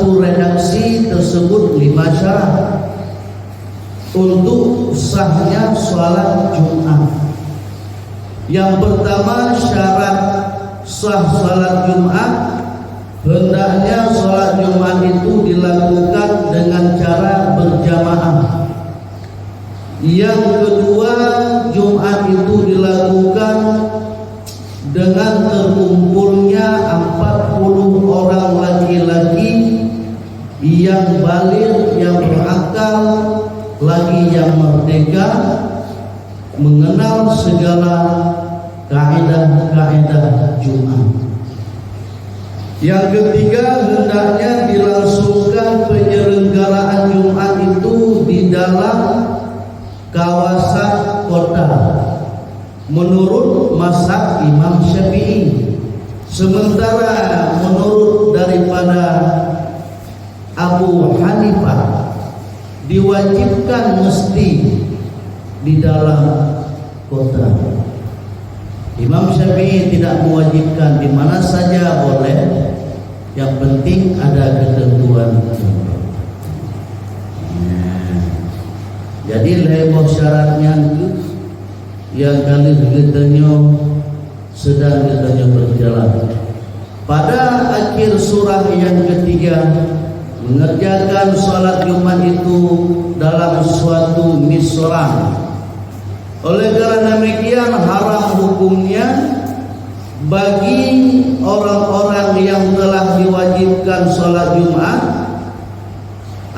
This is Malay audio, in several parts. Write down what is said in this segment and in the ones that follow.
satu redaksi tersebut 5 syarat untuk sahnya sholat Jumat. Yang pertama, syarat sah sholat Jumat, hendaknya sholat Jumat itu dilakukan dengan cara berjamaah. Yang kedua, Jumat itu dilakukan dengan terkumpulnya 40 orang laki-laki yang baligh, yang berakal, lagi yang merdeka, mengenal segala kaidah-kaidah Jumat. Yang ketiga, hendaknya dilangsungkan penyelenggaraan Jumat itu di dalam kawasan kota menurut mazhab Imam Syafi'i. Sementara menurut daripada Abu Hanifah diwajibkan mesti di dalam kota. Imam Syafi'i tidak mewajibkan, di mana saja boleh, yang penting ada ketentuan. Jadi lewat syaratnya itu yang kali kitanya sedang kitanya berjalan. Pada akhir surah yang ketiga, mengerjakan sholat Jumat itu dalam suatu misran. Oleh karena demikian, haram hukumnya bagi orang-orang yang telah diwajibkan sholat Jumat.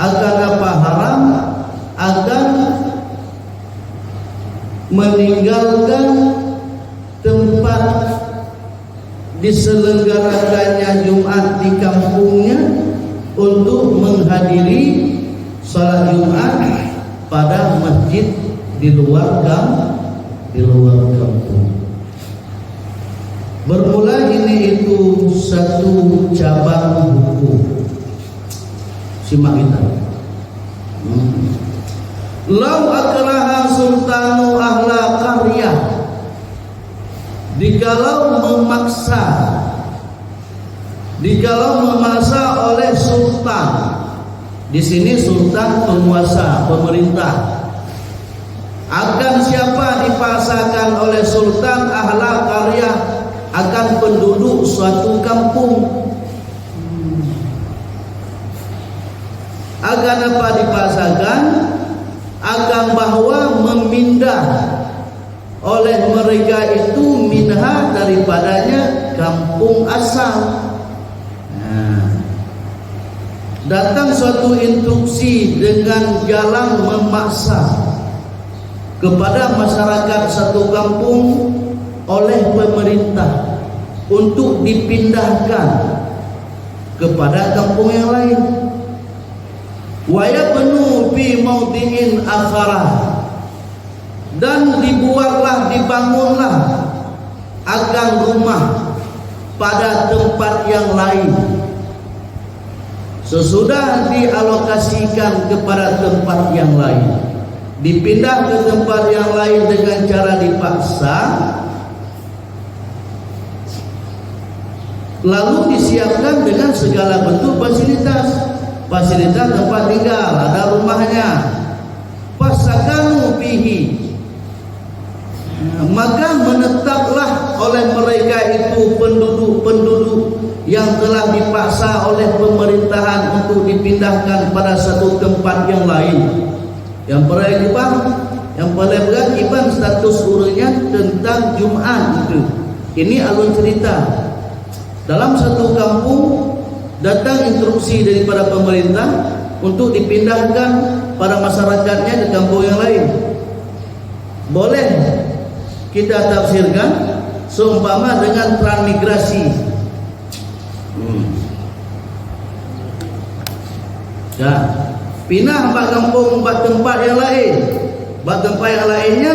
Akan apa haram? Akan meninggalkan tempat diselenggarakannya Jumat di kampungnya untuk menghadiri sholat Jumat pada masjid di luar kampung. Bermula ini itu satu cabang hukum. Simak kita. Lau akraha sultanu ahla qaryah, dikalau memaksa oleh sultan. Di sini sultan penguasa, pemerintah. Akan siapa dipaksakan oleh sultan ahla qaryah, akan penduduk suatu kampung. Akan apa dipaksakan? Akan bahwa memindah oleh mereka itu minha daripadanya kampung asal. Datang suatu instruksi dengan jalan memaksa kepada masyarakat satu kampung oleh pemerintah untuk dipindahkan kepada kampung yang lain. Wa yabnu fi mawdi'in akharah, dan dibangunlah akan rumah pada tempat yang lain sesudah dialokasikan kepada tempat yang lain, dipindah ke tempat yang lain dengan cara dipaksa, lalu disiapkan dengan segala bentuk fasilitas tempat tinggal, ada rumahnya. Fasakanu fihi, maka menetaplah oleh mereka itu penduduk-penduduk yang telah dipaksa oleh pemerintahan untuk dipindahkan pada satu tempat yang lain. Yang paling kewajiban status urusnya tentang Jumat itu. Ini alur cerita. Dalam satu kampung datang instruksi daripada pemerintah untuk dipindahkan para masyarakatnya ke kampung yang lain. Boleh kita tafsirkan seumpama dengan transmigrasi. Ya, pindah ke kampung ke tempat yang lain. Ke tempat yang lainnya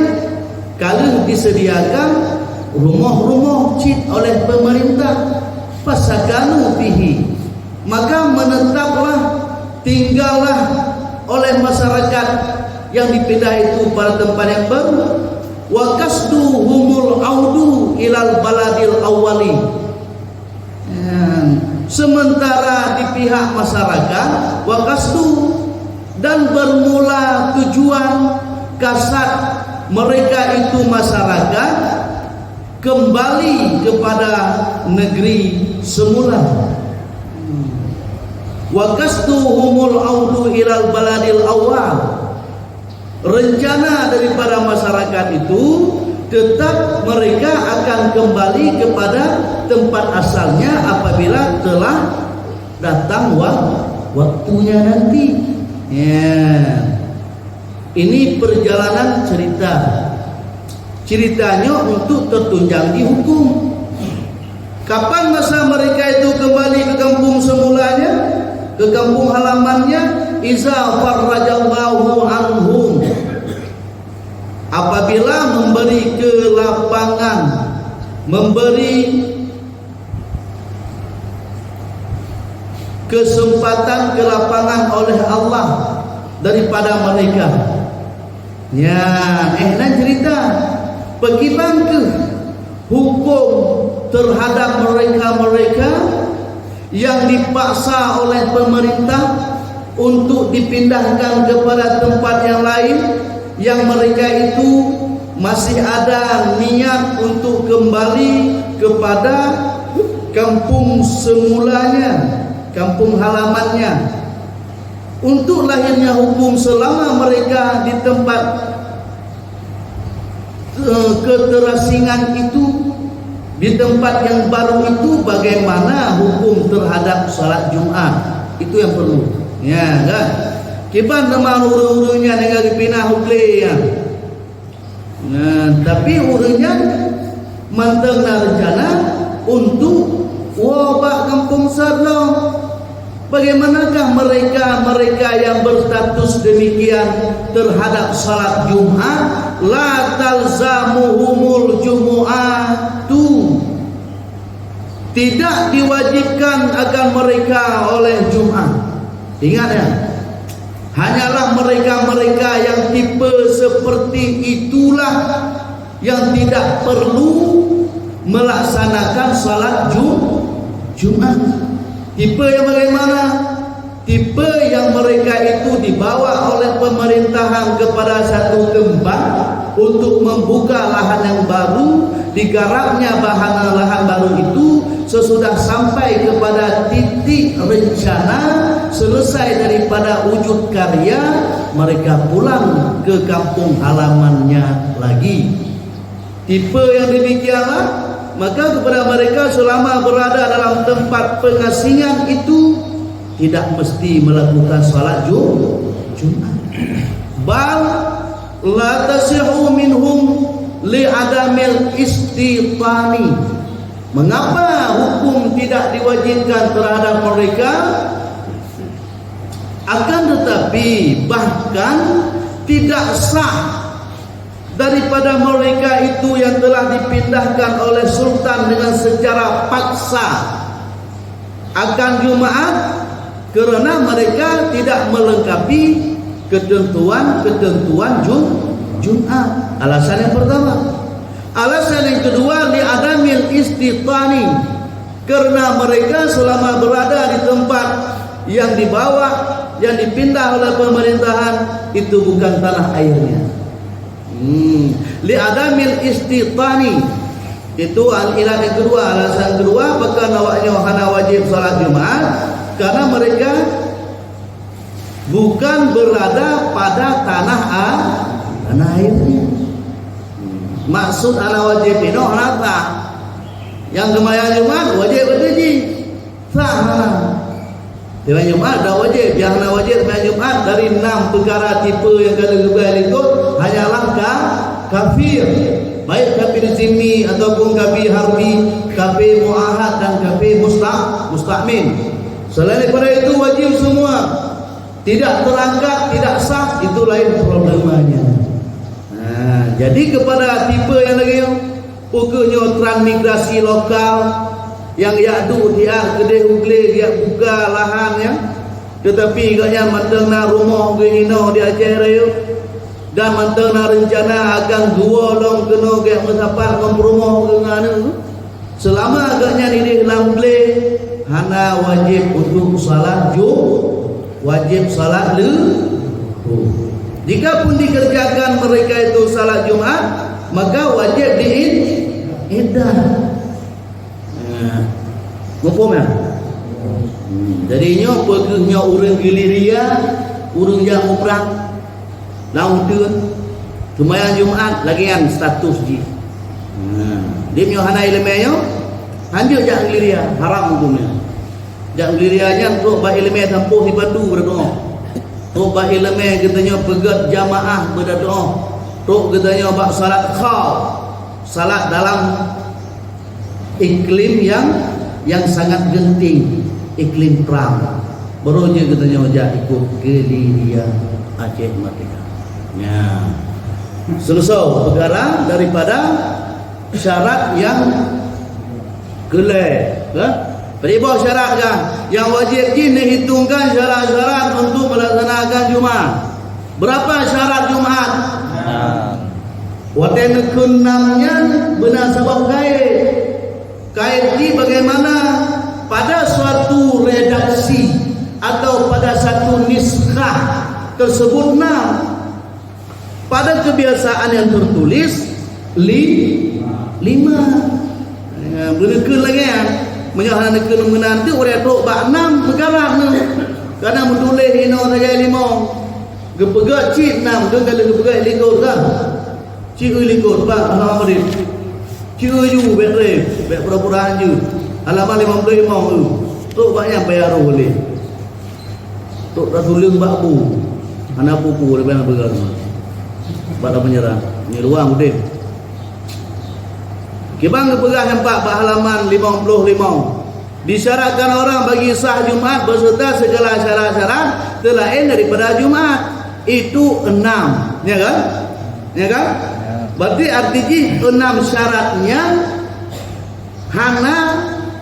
kalau disediakan rumah-rumah cit oleh pemerintah, fasakanu fihi, maka menetaplah, tinggallah oleh masyarakat yang dipindah itu pada tempat yang baru. Wa kasduhumul audu ilal baladil awwali, Sementara di pihak masyarakat waqasdu, dan bermula tujuan kasat mereka itu masyarakat kembali kepada negeri semula. Waqasduhumul audu ilal baladil awal. Rencana daripada masyarakat itu tetap mereka akan kembali kepada tempat asalnya apabila telah datang waktunya nanti. Ya. Ini perjalanan cerita. Ceritanya untuk tertunjang di hukum. Kapan masa mereka itu kembali ke kampung semulanya, ke kampung halamannya? Iza farrajallahu anhum, apabila memberi kelapangan, memberi kesempatan kelapangan oleh Allah daripada mereka. Ya, nan cerita bagaimana hukum terhadap mereka-mereka yang dipaksa oleh pemerintah untuk dipindahkan kepada tempat yang lain, yang mereka itu masih ada niat untuk kembali kepada kampung semulanya, kampung halamannya. Untuk lahirnya hukum selama mereka di tempat keterasingan itu, di tempat yang baru itu, bagaimana hukum terhadap salat Jumat, itu yang perlu. Ya kan? Kiban nama huru-hurunya dengan dipinah hukle ya. Nah, tapi hurunya mantengna rencana untuk wabak kampung sarno. Bagaimanakah mereka yang berstatus demikian terhadap salat Jumat? La talzamuhumul jumu'atu, tidak diwajibkan akan mereka oleh Jumat. Ingat ya, hanyalah mereka-mereka yang tipe seperti itulah yang tidak perlu melaksanakan salat Jumat. Tipe yang bagaimana? Tipe yang mereka itu dibawa oleh pemerintahan kepada satu tempat untuk membuka lahan yang baru, digarapnya lahan baru itu. Sesudah sampai kepada titik rencana, selesai daripada wujud karya, mereka pulang ke kampung halamannya lagi. Tipe yang demikianlah, maka kepada mereka selama berada dalam tempat pengasingan itu tidak mesti melakukan salat Jumat. Bal la tasihu minhum li adamil istitani. Mengapa hukum tidak diwajibkan terhadap mereka? Akan tetapi bahkan tidak sah daripada mereka itu yang telah dipindahkan oleh sultan dengan secara paksa akan Jumat, kerana mereka tidak melengkapi ketentuan Jumat. Alasan yang pertama. Alasan yang kedua, li adamil istitani, karena mereka selama berada di tempat yang dibawa, yang dipindah oleh pemerintahan, itu bukan tanah airnya. Li adamil istitani, itu al-ilah yang kedua. Alasan kedua, bahkan awaknya wahana wajib salat Jumat, karena mereka bukan berada pada tanah airnya. Maksud ala wajib ini nata yang kemayang Jumat wajib berhaji sah. Kemayang Jumat dah wajib, yang nak wajib kemayang Jumat dari 6 perkara tipe yang kalau juga ikut hanyalah kafir, baik kafir zimmi ataupun kafir harbi, kafir muahad dan kafir musta'min. Selain daripada itu wajib semua. Tidak terangkat, tidak sah, itu lain problemanya. Nah, jadi kepada tipe yang lagi pokoknya transmigrasi lokal yang yadu dia kedai ugle dia buka lahan ya, tetapi agaknya mantengna rumah gino dia ajar dan mantengna rencana akan dua long kena gak mendapat rumah dengan selama agaknya ini lamble hana wajib untuk salat wajib salat jika pun dikerjakan mereka itu salat Jumat, maka wajib diidah. Ngopom ya? Jadinya pegehnya orang Giliria, orang yang umrah, lautun, lumayan Jumat lagian status di. Dia punya hana ilmiahnya, hanjur jak Giliria, haram hukumnya. Jak Gilirianya untuk bah ilmiah tempuh di Batu berdoa. Untuk bah ilmiah katanya pegat jamaah berdoa. Untuk katanya bah salat khauf, salat dalam iklim yang sangat genting, iklim perang. Barunya katanya ojak ikut Giliria Aceh Merdeka. Ya. Selesai perkara daripada syarat yang gelai. Peribah syarat kan yang wajib ini hitungkan syarat-syarat untuk melaksanakan Jumat. Berapa syarat Jumat? Waten ke-6-nya benar sebab kait. Kait ini bagaimana pada suatu redaksi atau pada satu niskah tersebut pada kebiasaan yang tertulis 5. Benar lagi ya. Menyahan ke menanti orang tu bak 6 perkara ni. Karena menulis ino saja 5. Gepegat cik 6 ke kalau gepegat likut kan. Cik likut bak nama dia. Cik you bet pura-pura je. Halaman 55 tu. Tu banyak bayar boleh. Tu dah tulis bak bu. Anak pupu dia banyak bergerak. Bak dah menyerah. Ni luang dia. Kibang kepegah empat halaman 55. Disyaratkan orang bagi sah Jumat beserta segala syarat-syarat selain daripada Jumat. Itu 6, ya kan? Ya kan? Berarti artinya 6 syaratnya hana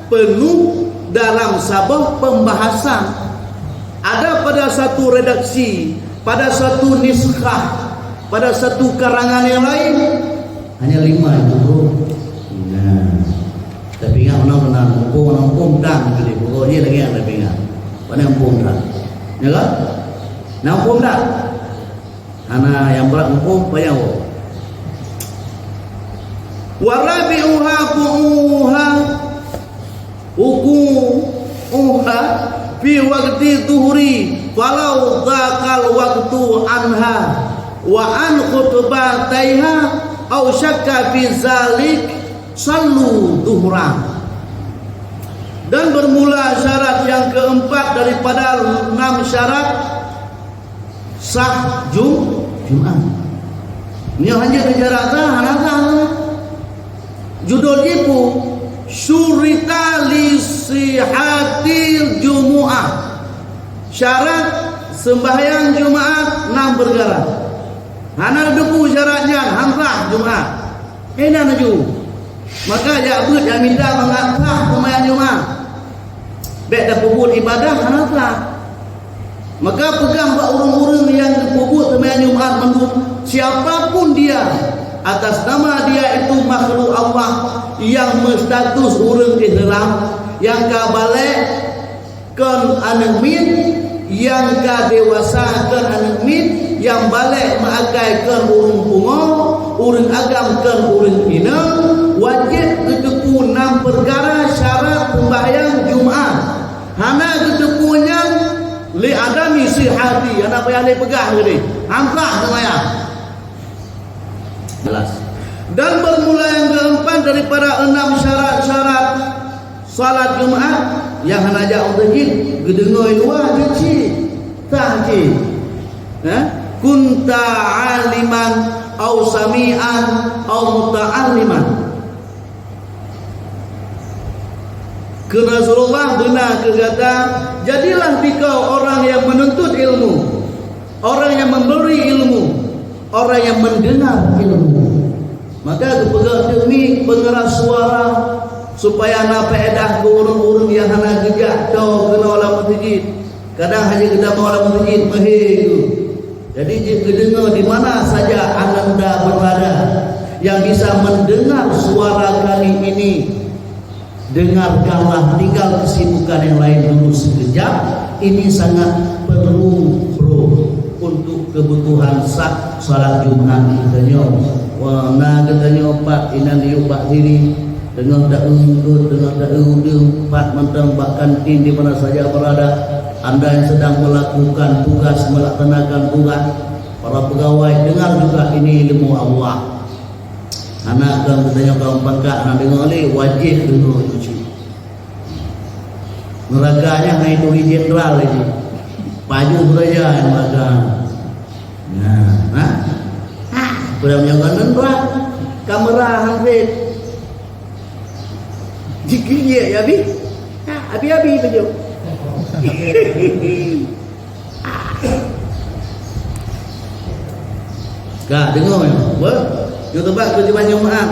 penuh dalam sabah pembahasan. Ada pada satu redaksi, pada satu niskah, pada satu karangan yang lain hanya 5 itu, bro. Tapi ingat orang hukum dan jadi pokoknya lagi yang tapi ingat mana hukum dan ya kan nak hukum tak hana yang berat hukum payah warabi'uha ku'uha uha fi waqti tuhuri walau dhaqal waqtu anha wa an khutbataiha au syakka fi zalik sallu duhran. Dan bermula syarat yang keempat daripada 6 syarat sah Jumat. Ini hanya syarat judul itu syurita li sihatil jumu'ah. Syarat sembahyang Jumat 6 perkara. Hana depu syaratnya hamzah Jumat. Ini naju. Maka jabut yang minta mengalah pemain Jumat. Baik dah puput ibadah hanatlah. Maka pegang buat orang-orang yang puput pemain Jumat menurut siapapun dia atas nama dia itu makhluk Allah yang berstatus orang Islam yang ka balik kan anemin yang ka dewasa kan anemin yang balik mengagaikan orang pungo orang agam kan orang hina wajib ketepu 6 perkara syarat pembahyang Jumat. Hana ketepunya li adami sihati anak payah le pegah tadi. Hamzah semaya. Jelas. Dan bermula yang keempat daripada 6 syarat-syarat salat Jumat yang hana ajak untuk jin gedengoy luar dici. Tahji. Kunta aliman au sami'an au muta'alliman. Ke Rasulullah benar kata, jadilah dikau orang yang menuntut ilmu, orang yang memberi ilmu, orang yang mendengar ilmu. Maka kepegang demi pengeras suara supaya nak faedah ke orang-orang yang hana gejak tau kena olah masjid. Kadang hanya kita mau olah masjid mahir. Jadi jika dengar di mana saja Anda berada yang bisa mendengar suara kali ini dengarkanlah, tinggal kesibukan yang lain dulu sekejap. Ini sangat perlu bro untuk kebutuhan sah salat Jumat katanya. Wah, nah katanya Pak inan diuk Pak diri dengan tak ungkut, dengan tak undung Pak mentang Pak kantin di mana saja berada. Anda yang sedang melakukan tugas, melaksanakan tugas, para pegawai, dengar juga ini ilmu Allah. Anak kan katanya kaum pangkat, anak dengar ni wajib dulu cuci. Neraganya hanya itu jenderal ini, baju saja yang makan. Nah, sudah menyanyikan berat, kamera hampir. Jikinya ya bi, abi baju. Kak dengar ya, ber. Yo tempat kerja Jumaat,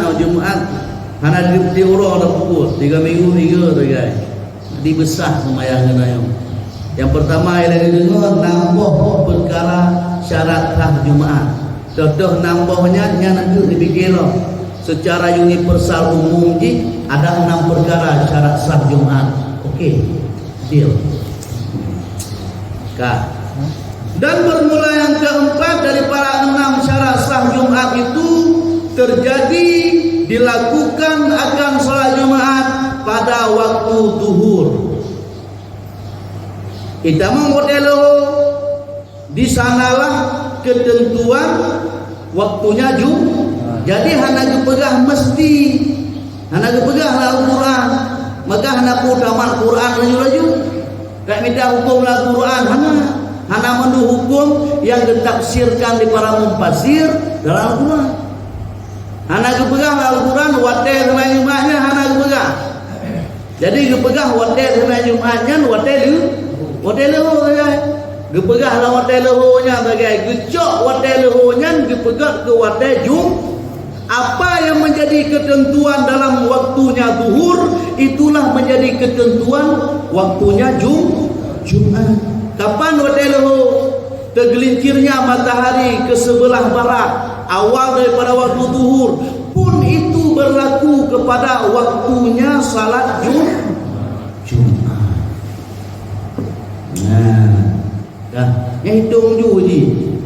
hana di urang ada pukul 3 minggu 3 tu guys. Di besar semayang kena yang. Yang pertama ialah dengar nambah perkara syarat sah Jumaat. Contoh nambahnya nya nanti dipikirlah. Secara universal umum ji ada 6 perkara syarat sah Jumaat. Okey. Deal. Kak. Dan bermula yang keempat daripada 6 syarat sah Jumat itu terjadi dilakukan akan salat Jumat pada waktu zuhur. Kita menghodelo di sanalah ketentuan waktunya Jumat. Jadi hana kepegah mesti hana kepegah Al-Quran. Maka hana putaman Quran laju-laju. Tak minta hukum Al-Quran hana mendu hukum yang ditafsirkan di para mufassir dalam Al-Quran. Hana kepegah Al-Quran wadai sama Jumatnya hana kepegah. Jadi kepegah wadai sama Jumatnya wadai leho guys. Kepegah lah wadai lehonya guys. Gecok wadai lehonya kepegah ke wadai Jumat. Apa yang menjadi ketentuan dalam waktunya zuhur, itulah menjadi ketentuan waktunya Jumat. Kapan wadai leho? Tergelincirnya matahari ke sebelah barat, awal daripada waktu zuhur pun itu berlaku kepada waktunya salat Jumat. Nah, hitung dulu ji.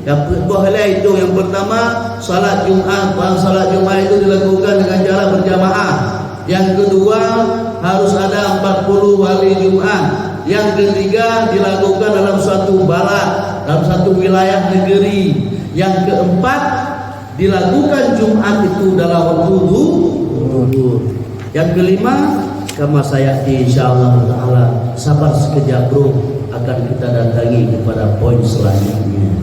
Dapat bahala hitung yang pertama salat Jumat. Salat Jumat itu dilakukan dengan cara berjamaah. Yang kedua harus ada 40 hari Jumat. Yang ketiga dilakukan dalam suatu barat, dalam satu wilayah negeri. Yang keempat dilakukan Jumat itu dalam waktu zuhur. Yang kelima kama saya insyaallah taala sabar sekejap bro, akan kita datangi kepada poin selanjutnya.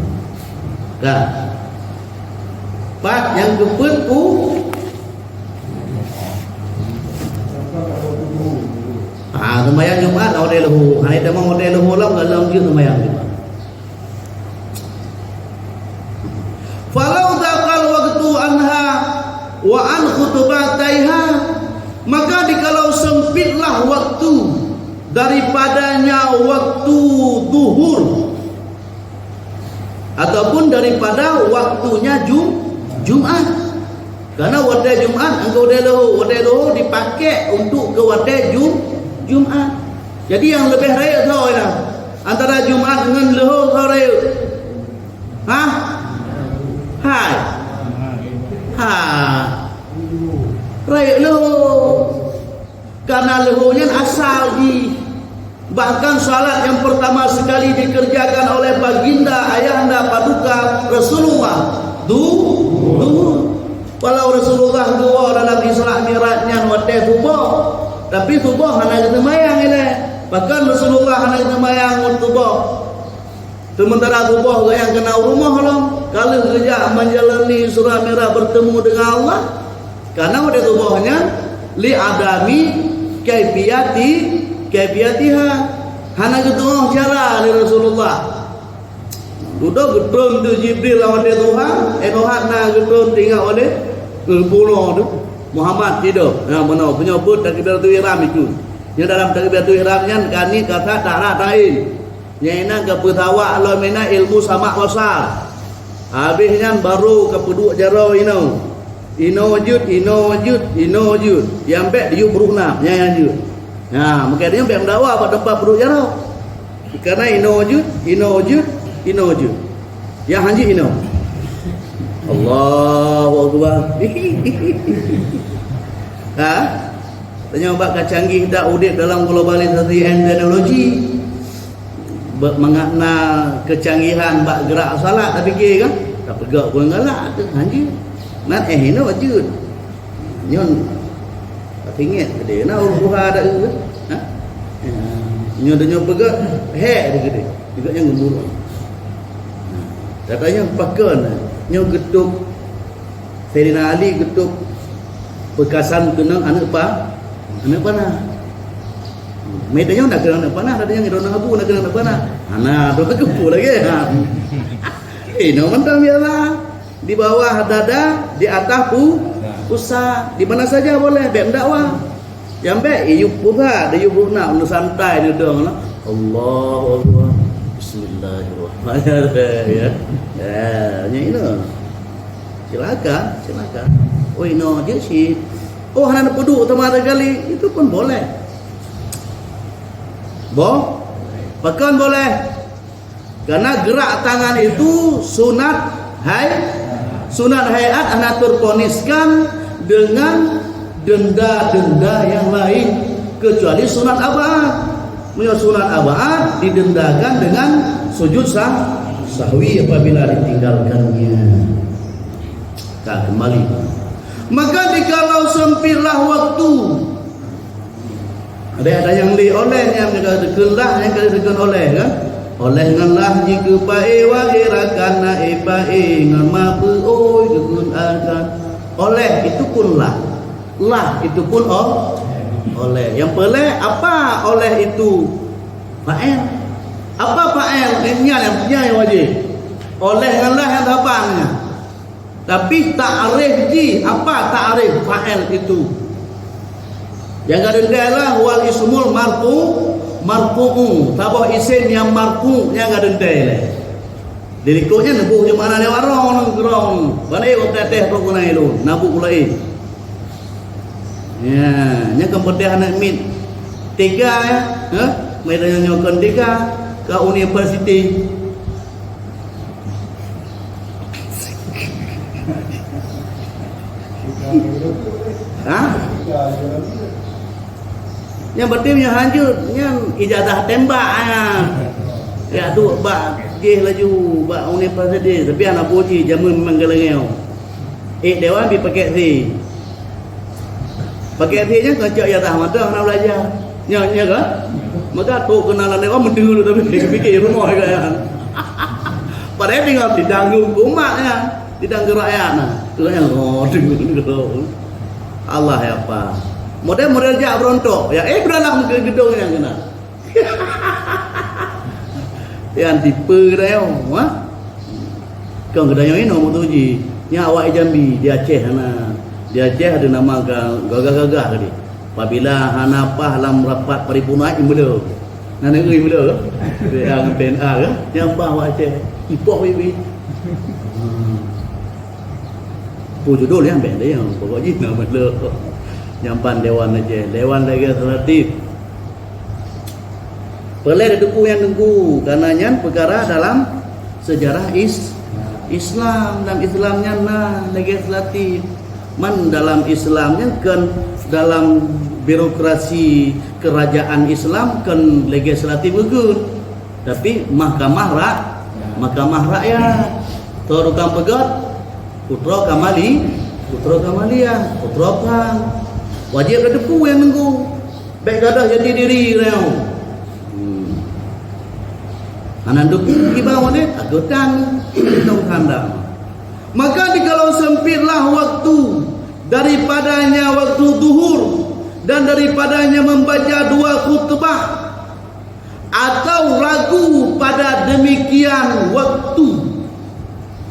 Kak. Pak yang keempat semayang Jumat awal lehu. Hari itu mau awal lehu lah dalam dia semayang Jumat. Falau taqal waktu anha wa an khutubataiha, maka dikalau sempitlah waktu daripadanya waktu zuhur ataupun daripada waktunya Jumat. Karena wadai Jumat engkau wadai lehu dipakai untuk ke wadai Jumat. Jadi yang lebih raya tahu lah antara Jumat dengan lehu kau raya. Raya lehu. Karena lehunya asal di. Bahkan salat yang pertama sekali dikerjakan oleh baginda ayahanda paduka Rasulullah zuhur. Walau Rasulullah dua dalam Isra Mi'rajnya wadai subuh, tapi subuh hanya semayang ini. Bahkan Rasulullah hanya semayang subuh. Sementara subuh yang kena rumah lah. Kalau kerja menjalani Isra Mi'raj bertemu dengan Allah, karena wadai subuhnya li adami kaifiyatiha hana ketengah cara dari Rasulullah. Duduk getun tu Jibril lawan dia Tuhan, enohat na getun tinggal oleh pulau tu Muhammad tidur. Nah, mana penyebut takbiratul ihram itu. Yang dalam takbiratul ihramnya kani kata tak lain. Nyaina ke petawa Allah mena ilmu sama wasal. Habisnya baru ke peduk jaro ini. ino wujud yang baik dia beruna yang wujud. Nah, maka dia baik mendakwa pada tempat perut jarau. Karena ino wujud. Yang hanji ino. Allahu Akbar. Ha? Tanya bak canggih dak udip dalam globalisasi and teknologi. Mengenal kecanggihan bak gerak salat tak fikir kan? Tak pegak pun galak tu hanji. Nan ino wujud. Nyon tak ingat dia nak buha dak ke? Ha? Nyon dia pegak he dia juga yang gembur. Katanya pakon nyo getuk Sayyidina Ali getuk bekasan kenang anak panah. Medanya nak kenang anak panah, adanya ngidon abu nak kenang anak panah. Ana do kepu lagi. No mentang biasa di bawah dada, di atas pusat, di mana saja boleh baik dakwah. Yang baik iyu pusat, iyu nak santai ni dong. Allahu Akbar. Bismillahirrahmanirrahim. Ya, ini. Silakan. Oh, ino dia sih. Oh, hana peduk temara kali itu pun boleh. Bahkan boleh. Karena gerak tangan itu sunat hayat hana terponiskan dengan denda-denda yang lain kecuali sunat abad. Sunat abad didendakan dengan sujud sahwi apabila ditinggalkannya. Tak kembali. Maka dikalau sempitlah waktu, ada yang oleh yang dikelah yang dikelah oleh kan? Oleh nganlah jika pae wahirakan nae pae ngamapu oi kegunakan. Oleh itu pun lah itu pun oleh. Yang peleh apa oleh itu? Fa'il. Apa fa'il? Yang wajib. Oleh nganlah yang tapangnya. Tapi ta'rif apa ta'rif fa'il itu? Yang kadang-kadang wal ismul marfu'u. Tabah isim yang marfu' yang kadang-kadang. Dirikutnya nebuh yang mana dia warong ngerong. Balik waktu teh rokuna itu nabu mulai. Ya, nya kemudian anak mit 3 ya. Mereka nyokon 3 ke universiti. Yang berarti yang hancur, yang ijazah tembak ya tu bak je laju bak universiti tapi anak puji jamun memang gelengeu. Dewan bi pakai si. Pakai si nya kacak ya dah mata nak belajar. Nya kan? Maka tu kenalan dia mendengar tapi fikir rumah kan. Padahal tinggal didanggung umatnya, didanggung rakyatnya. Tu yang dengar. Allah ya apa? Model jak berontok. Ya beranak ke gedung yang kena. Yang tipe kedai kau kedai ini nombor 7. Nya awak Jambi di Aceh sana. Di Aceh ada nama gagah-gagah tadi. Apabila hanapah dalam rapat paripurna imbeul. Nah negeri imbeul. Yang PNA ke? Yang awak Aceh. Ipok bibi. Judul yang benda yang pokoknya nama le nyampan dewan aja dewan legislatif boleh didukung yang nunggu karenanya perkara dalam sejarah Islam dan Islamnya legislatif man dalam Islamnya kan dalam birokrasi kerajaan Islam kan legislatif betul tapi mahkamah rakyat turukang pegat putra Kamalia, putra Pang. Wajib ada depu yang nunggu. Baik gadah jadi diri rau. Anak depu di bawah ni, aku tang kandang. Maka dikalau sempitlah waktu daripadanya waktu zuhur dan daripadanya membaca 2 khutbah atau ragu pada demikian waktu.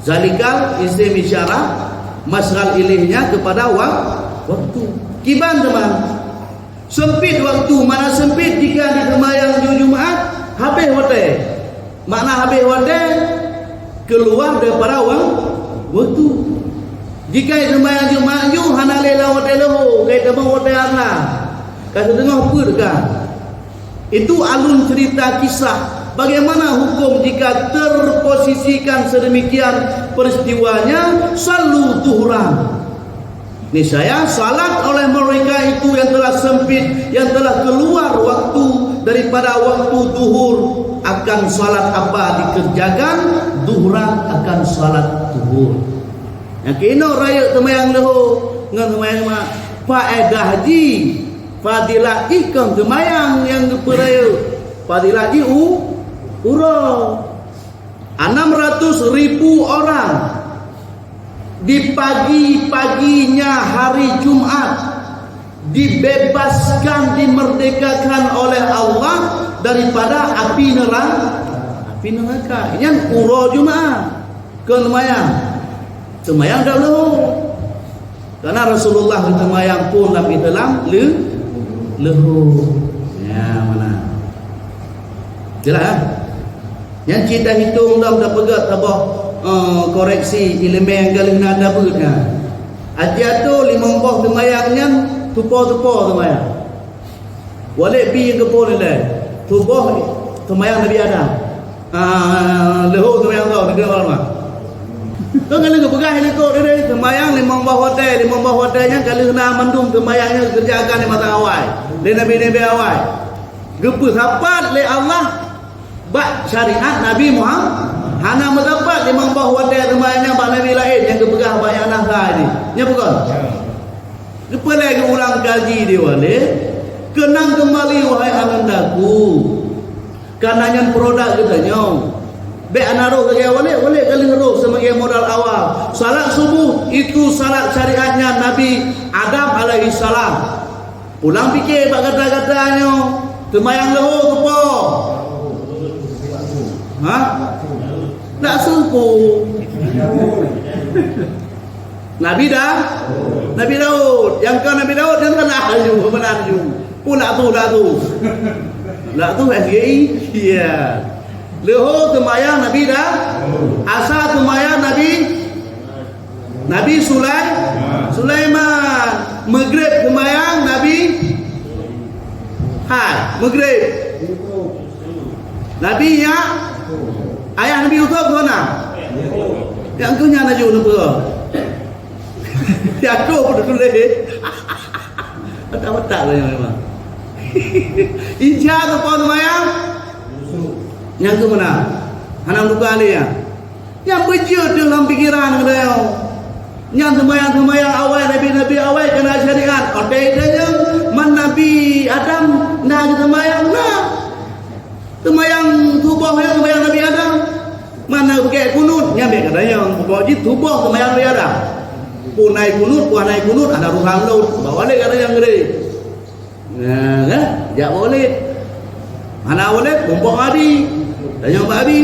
Zalikal isim isyarah masghal ilihnya kepada waktu. Kiban teman. Sempit waktu, mana sempit jika di sembahyang Jumat habis waktu. Makna habis waktu keluar daripada waktu. Jika sembahyang Jumaat ju hana lela hotel lahu, kai tebang hotel ana. Kata dengar apa dekat? Itu alun cerita kisah bagaimana hukum jika terposisikan sedemikian peristiwanya salu zuhran. Niscaya salat oleh mereka itu yang telah sempit, yang telah keluar waktu daripada waktu zuhur, akan salat apa dikerjakan? Zuhran akan salat zuhur. Yang kena raya temayang lahu dengan temayang mak faedah ji fadilah ikan temayang yang beraya fadilah ji urang 600.000 orang di pagi-paginya hari Jumat dibebaskan, dimerdekakan oleh Allah daripada api neraka. Ini uro Jumat ke semayang dahulu. Karena Rasulullah semayang pun dalam lehu. Ya mana? Jelas. Yang kita hitung dah pegat apa? Koreksi elemen yang galih nada bernya. Aja tu 5 boh semayangnya tupo semayang. Walek bi ke pun le. Tupo semayang Nabi Adam. Lehu semayang tu negeri orang. Tu kalau ke pegah ni tu dia semayang 5 boh hotelnya kalau kena mendung semayangnya kerjakan di mata awal. Le Nabi awal. Gepu sapat le Allah bak syariat Nabi Muhammad. Hana mendapat 5 boh hotel semayangnya bak Nabi lain yang kepegah banyak nafkah ni. Ya bukan? Gepu lagi ulang kaji dia wale. Kenang kembali wahai anandaku. Kananya produk katanya. Be anaruh ke wale kali haruh sebagai modal awal. Salat subuh itu salat syariatnya Nabi Adam alaihi salam. Pulang fikir bak kata-katanya. Semayang lahu kepo. Ha? Tak sempur. Nabi Daud. Yang kan Nabi Daud yang kan ahju benar-ju. Pun tak tu. Tak tu SGI. Ya. Leho semayang Nabi Asa semayang Nabi Sulaiman. Maghrib semayang Nabi Maghrib. Nabi ya ayah Nabi Yusuf mana? Yang kunya naju nupa. Ya tu pun boleh. Betul-betul lah memang. Inja tu pun semayang. Yang ke mana? Hanam luka ali ya. Yang berjud dalam pikiran dia. Yang semayang awal Nabi awal kena syariat. Odai dia man Nabi Adam nak semayang lah. Semayang tubuh yang semayang Nabi Adam. Mana pakai kunut? Yang baik katanya pokok ji tubuh semayang Nabi Adam. Punai kunut ada ruhang laut. Bawa balik kata yang gede. Nah, kan? Jak boleh. Mana boleh? Bumbok Abi. Tanya Pak Abi.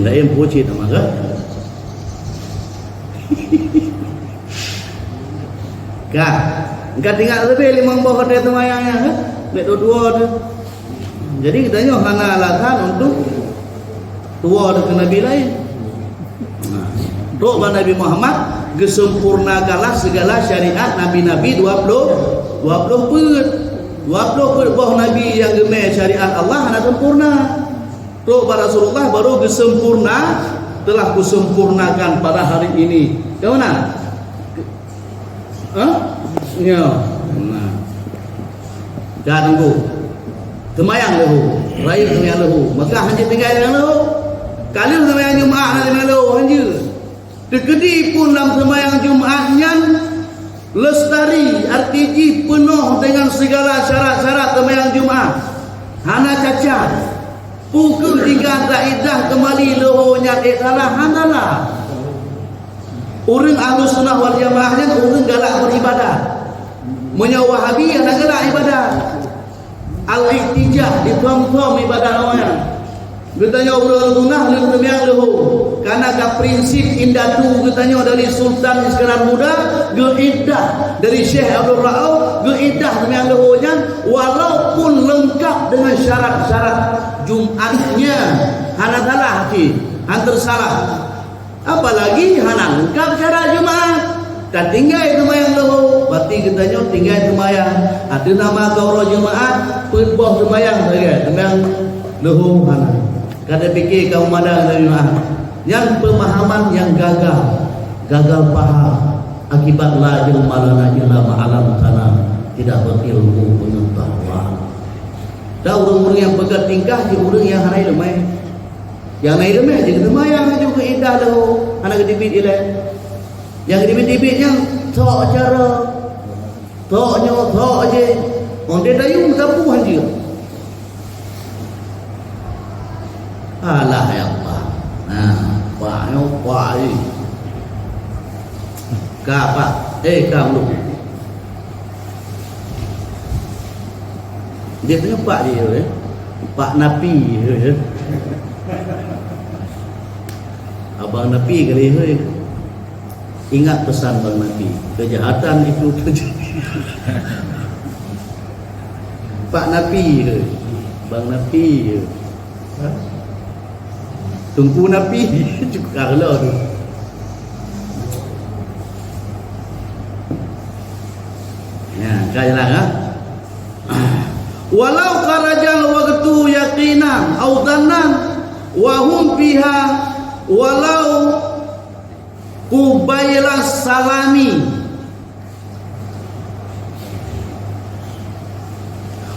Tak yang pocit nama ke? Kak, engkau tinggal lebih 5 boh hotel semayangnya kan? Baik dua tu. Jadi katanya hana alasan untuk tua dengan Nabi lain. Doa Nabi Muhammad gesempurnakanlah segala syariat Nabi-Nabi 20 boh Nabi yang gemar syariat Allah hana sempurna. Doa Rasulullah baru gesempurna telah kusempurnakan pada hari ini. Yang mana? Ya. Nah. Jangan tunggu. Semayang lahu, raya semayang lahu. Maka hanya tinggal dengan lahu. Kali semayang Jumaat hanya dengan lahu hanya. Dekedi pun dalam semayang Jumaatnya lestari, artinya penuh dengan segala syarat-syarat semayang Jumaat. Hana cacat. Pukul 3 Zaidah kembali lehonya iktalah hanalah. Orang Ahlus Sunnah wal Jamaahnya orang galak beribadah. Menyawahabi yang galak ibadah. Al-ihtijah dituam-tuam ibadah namanya. Katanya orang sunnah lebih leho. Karena ke prinsip indatu katanya dari Sultan Iskandar Muda geidah dari Syekh Abdul Rauf geidah yang lehonya walaupun lengkap dengan syarat-syarat Jumatnya hana salah hati antar salah Apalagi hana lengkap cara Jumaat. Dan tinggal semayang lahu, berarti kitanya tinggal semayang. Ada nama kau Jumaat, perbuah semayang saja, semayang lahu hana. Kada fikir kau madang dari Jumaat. Yang pemahaman yang gagal paham. Akibat la ilma lana illa ma'alam tanah, tidak berilmu pengetahuan. Dah orang-orang yang pegat tingkah di orang yang hanai lemai. Yang naik lemai jadi semayang juga indah lahu. Anak kedibit ilah. Yang dibit-dibitnya tok cara toknya tok aje on dia dayung tapuhan dia. Alah ya Allah. Nah, banyak wai. Kapa? Kamu. Dia punya pak dia Pak Napi Abang Napi kali ingat pesan Bang Napi, kejahatan itu terjadi. Pak Napi Bang Napi Tungku Napi juga kalau tu. Ya, kayalah ha. Walau karajal waktu yaqinan au dhannan wa hum fiha walau Kubayla salami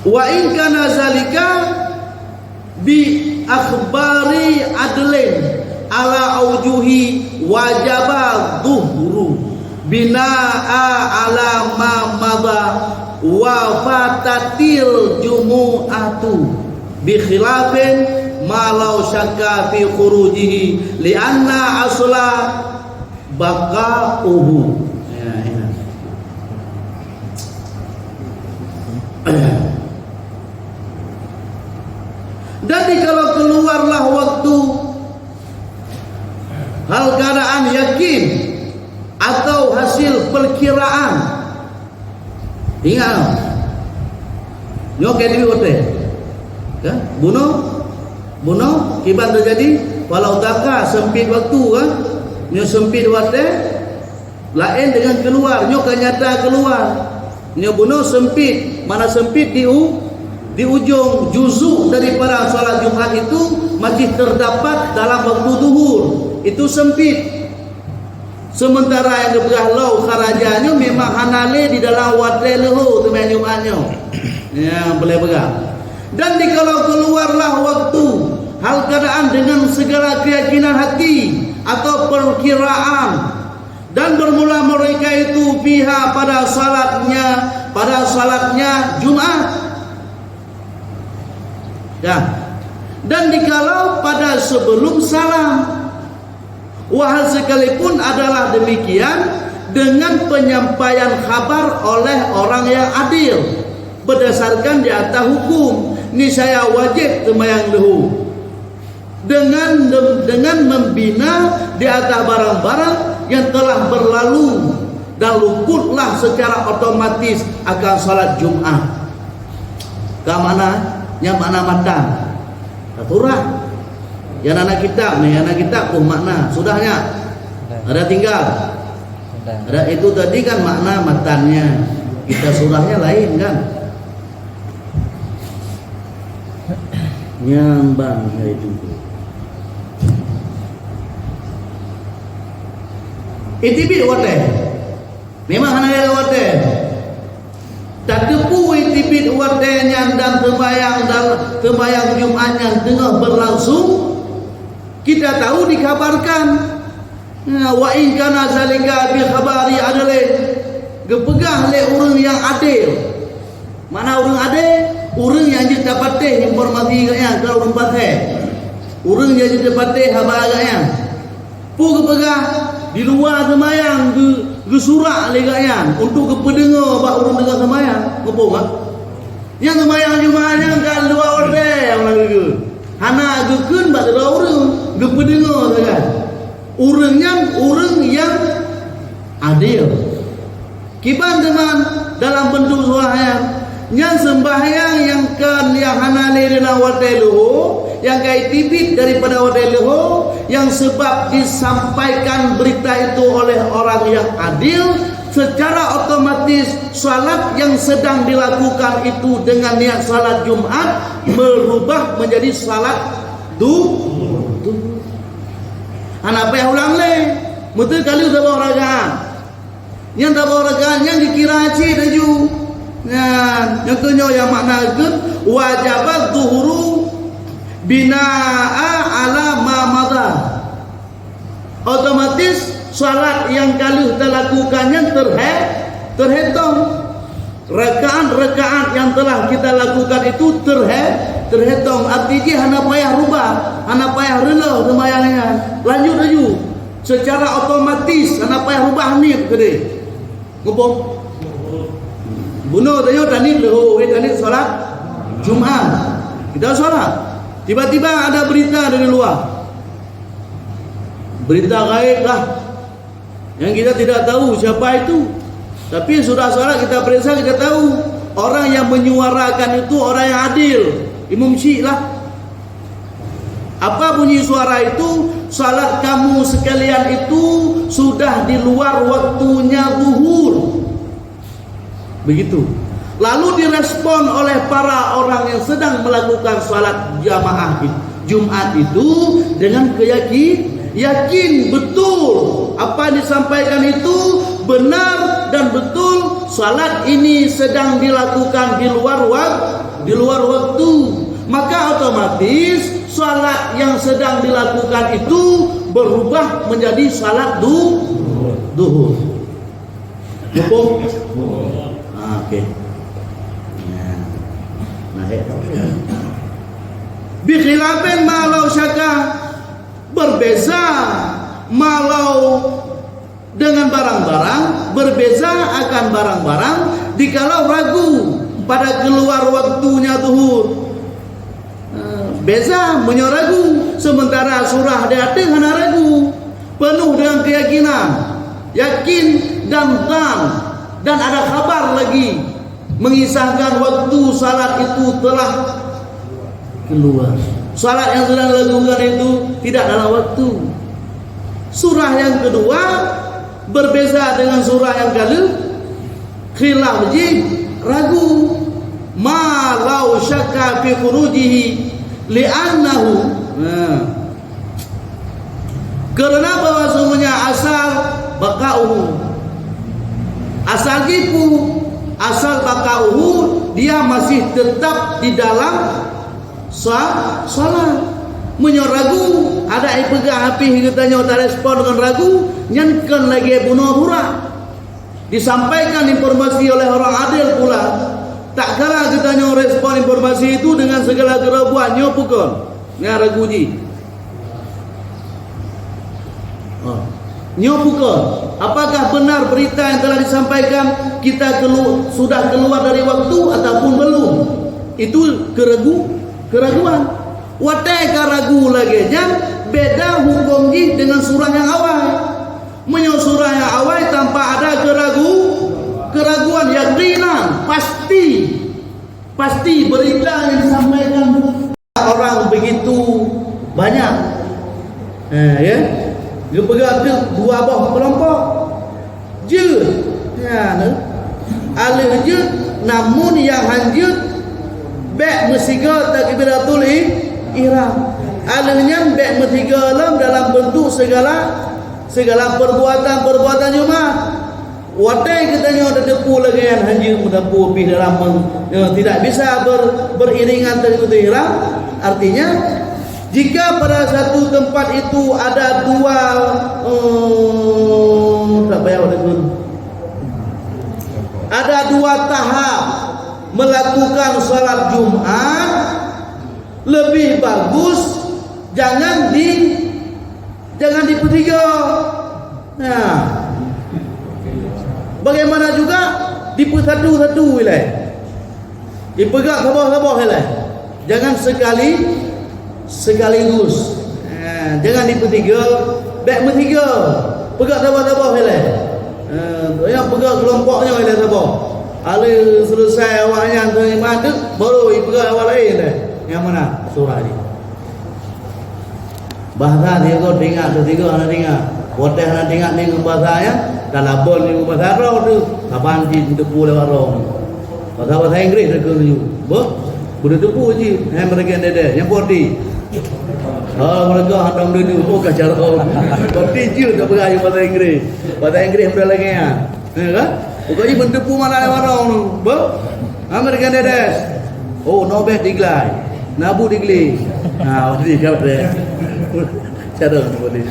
wa in kana zalika bi akhbari adlin ala aujuhi wajaba dhuhru binaa ala ma madha wa fatatil jumu'atu bi khilafin ma law syakka fi khurujihi li anna asla bakauhu. Ya, ya. Jadi kalau keluarlah waktu hal keadaan yakin atau hasil perkiraan, ingat nyoke di hotel kan bunuh kiban terjadi walau taka sempit waktu kan nyo sempit waktu lain dengan keluar nyo nyata keluar nyo bunuh sempit mana sempit di ujung juzuk daripada salat Jumat itu masih terdapat dalam waktu zuhur itu sempit. Sementara yang kebelah lau kharajanya memang hanale di dalam wadle lehu teman Jumatnya. Ya, boleh pegang. Dan dikalau keluarlah waktu hal keadaan dengan segala keyakinan hati atau perkiraan dan bermula mereka itu pihak pada salatnya Jumat. Ya. Dan dikalau pada sebelum salam wahal sekalipun adalah demikian dengan penyampaian kabar oleh orang yang adil berdasarkan di atas hukum niscaya wajib sembahyang lahu dengan membina di atas barang-barang yang telah berlalu dan luputlah secara otomatis akan salat Jumat. Ke mana? Yang mana matang aturah yang anak kitab pun makna sudahnya ada tinggal ada itu tadi kan makna matannya kita surahnya lain kan nyambang itu itibit wate memang hanya wate tak tepu itibit wate nyandang tembayang Jumatnya tengah berlangsung. Kita tahu dikabarkan wa in kana zalika bi khabari adalin gepegah le orang yang adil. Mana orang adil? Orang yang je dapat informasi gaya kalau orang patah. Orang yang je dapat khabar gaya. Pu gepegah di luar semayang ge surak le gaya untuk kependengar bak orang dengar semayang. Ngopo mak? Yang semayang Jumatnya kan luar order orang gitu. Hana gekun bak orang gependengar kan. Orang yang adil. Kiban teman dalam bentuk sembahyang yang sembahyang yang kan yang hana le dalam waktu luhu yang kait bibit daripada wadai leho, yang sebab disampaikan berita itu oleh orang yang adil, secara otomatis salat yang sedang dilakukan itu dengan niat salat Jumat berubah menjadi salat duhur. Anak payah ulang le, betul kali udah bawa rakaat. Yang tak bawa rakaat yang dikira cik daju. Nah, yang kenyo yang makna ke wajibat duhuru bina'a ala ma madha. Otomatis salat yang kali kita lakukannya terhitung. Rakaat-rakaat yang telah kita lakukan itu terhitung. Artinya hana payah rubah, hana payah rela sembahyangnya. Lanjut aja. Secara otomatis hana payah rubah nip ke dia. Ngopong. Bunuh tanya tanip leho, tanip salat Jumat. Kita salat. Tiba-tiba ada berita dari luar. Berita gaib lah. Yang kita tidak tahu siapa itu. Tapi sudah salat kita periksa, kita tahu orang yang menyuarakan itu orang yang adil, Imam Syi'ah lah. Apa bunyi suara itu? Salat kamu sekalian itu sudah di luar waktunya zuhur. Begitu. Lalu direspon oleh para orang yang sedang melakukan salat jamaah Jumat itu dengan yakin betul apa yang disampaikan itu benar dan betul. Salat ini sedang dilakukan di luar waktu, maka otomatis salat yang sedang dilakukan itu berubah menjadi salat duhur. Betul? Oke. Nah, bi khilafin malau syaka, berbeza malau dengan barang-barang, berbeza akan barang-barang dikalau ragu pada keluar waktunya zuhur. Beza menyoragu, sementara surah dia hana ragu, penuh dengan keyakinan, yakin dan ada kabar lagi mengisahkan waktu salat itu telah keluar. Salat yang sedang dilakukan itu tidak dalam waktu. Surah yang kedua berbeza dengan surah yang kali khilaf ragu ma law syakka fi khurujihi li'annahu karena bahwa sungguhnya asal bakauhu, asal gipu, asal bakauhu dia masih tetap di dalam salat. Menyoragu ada yang pegang api katanya tak respon dengan ragu, nyankan lagi bunuh hura. Disampaikan informasi oleh orang adil pula, tak kala katanya respon informasi itu dengan segala keraguannya bukan nggak ragu ji. Bukan. Apakah benar berita yang telah disampaikan kita sudah keluar dari waktu ataupun belum? Itu keraguan. Watai karagu lagi jam beda hukum dengan surah yang awal. Menyo surah yang awal tanpa ada keraguan, yakinan pasti berita yang disampaikan orang begitu banyak. Ya, dia pegang dua buah kelompok je. Ya, alih je, namun yang hanjut baik mesiga takbiratul ihram. Alihnya baik metiga dalam bentuk segala perbuatan Jumat. Wadai katanya ada depu lagi yang hanya mendepu di dalam tidak bisa beriringan dengan ihram. Artinya jika pada satu tempat itu ada dua ada dua tahap melakukan salat Jumat, lebih bagus jangan dipertiga. Nah, bagaimana juga satu wilayah, dipegang sabah wilayah. Jangan sekaligus. Nah, jangan dipertiga, baik bertiga. Pegang sabah wilayah. Yang pegang kelompoknya wilayah sabah. Alih selesai awaknya terima baru pegang awak lain dah. Yang mana surah ini? Bahasa dia kau dengar tu tiga anak dengar. Poteh anak dengar ni bahasa ya. Kalau bon ni bahasa roh tu. Kapan di tepu lewat roh. Bahasa Inggris dia kau tu. Boleh tepu je. Mereka ada yang body. Mereka hendak dulu tu kacar roh. Body je tak beraya bahasa Inggris. Bahasa Inggris mudah lagi ya. Kan? Pokoknya mentepu mana lewat roh tu. Mereka ada. Oh, no bad diglai. Nabu digli. Nah, ini kau deh. Cara boleh.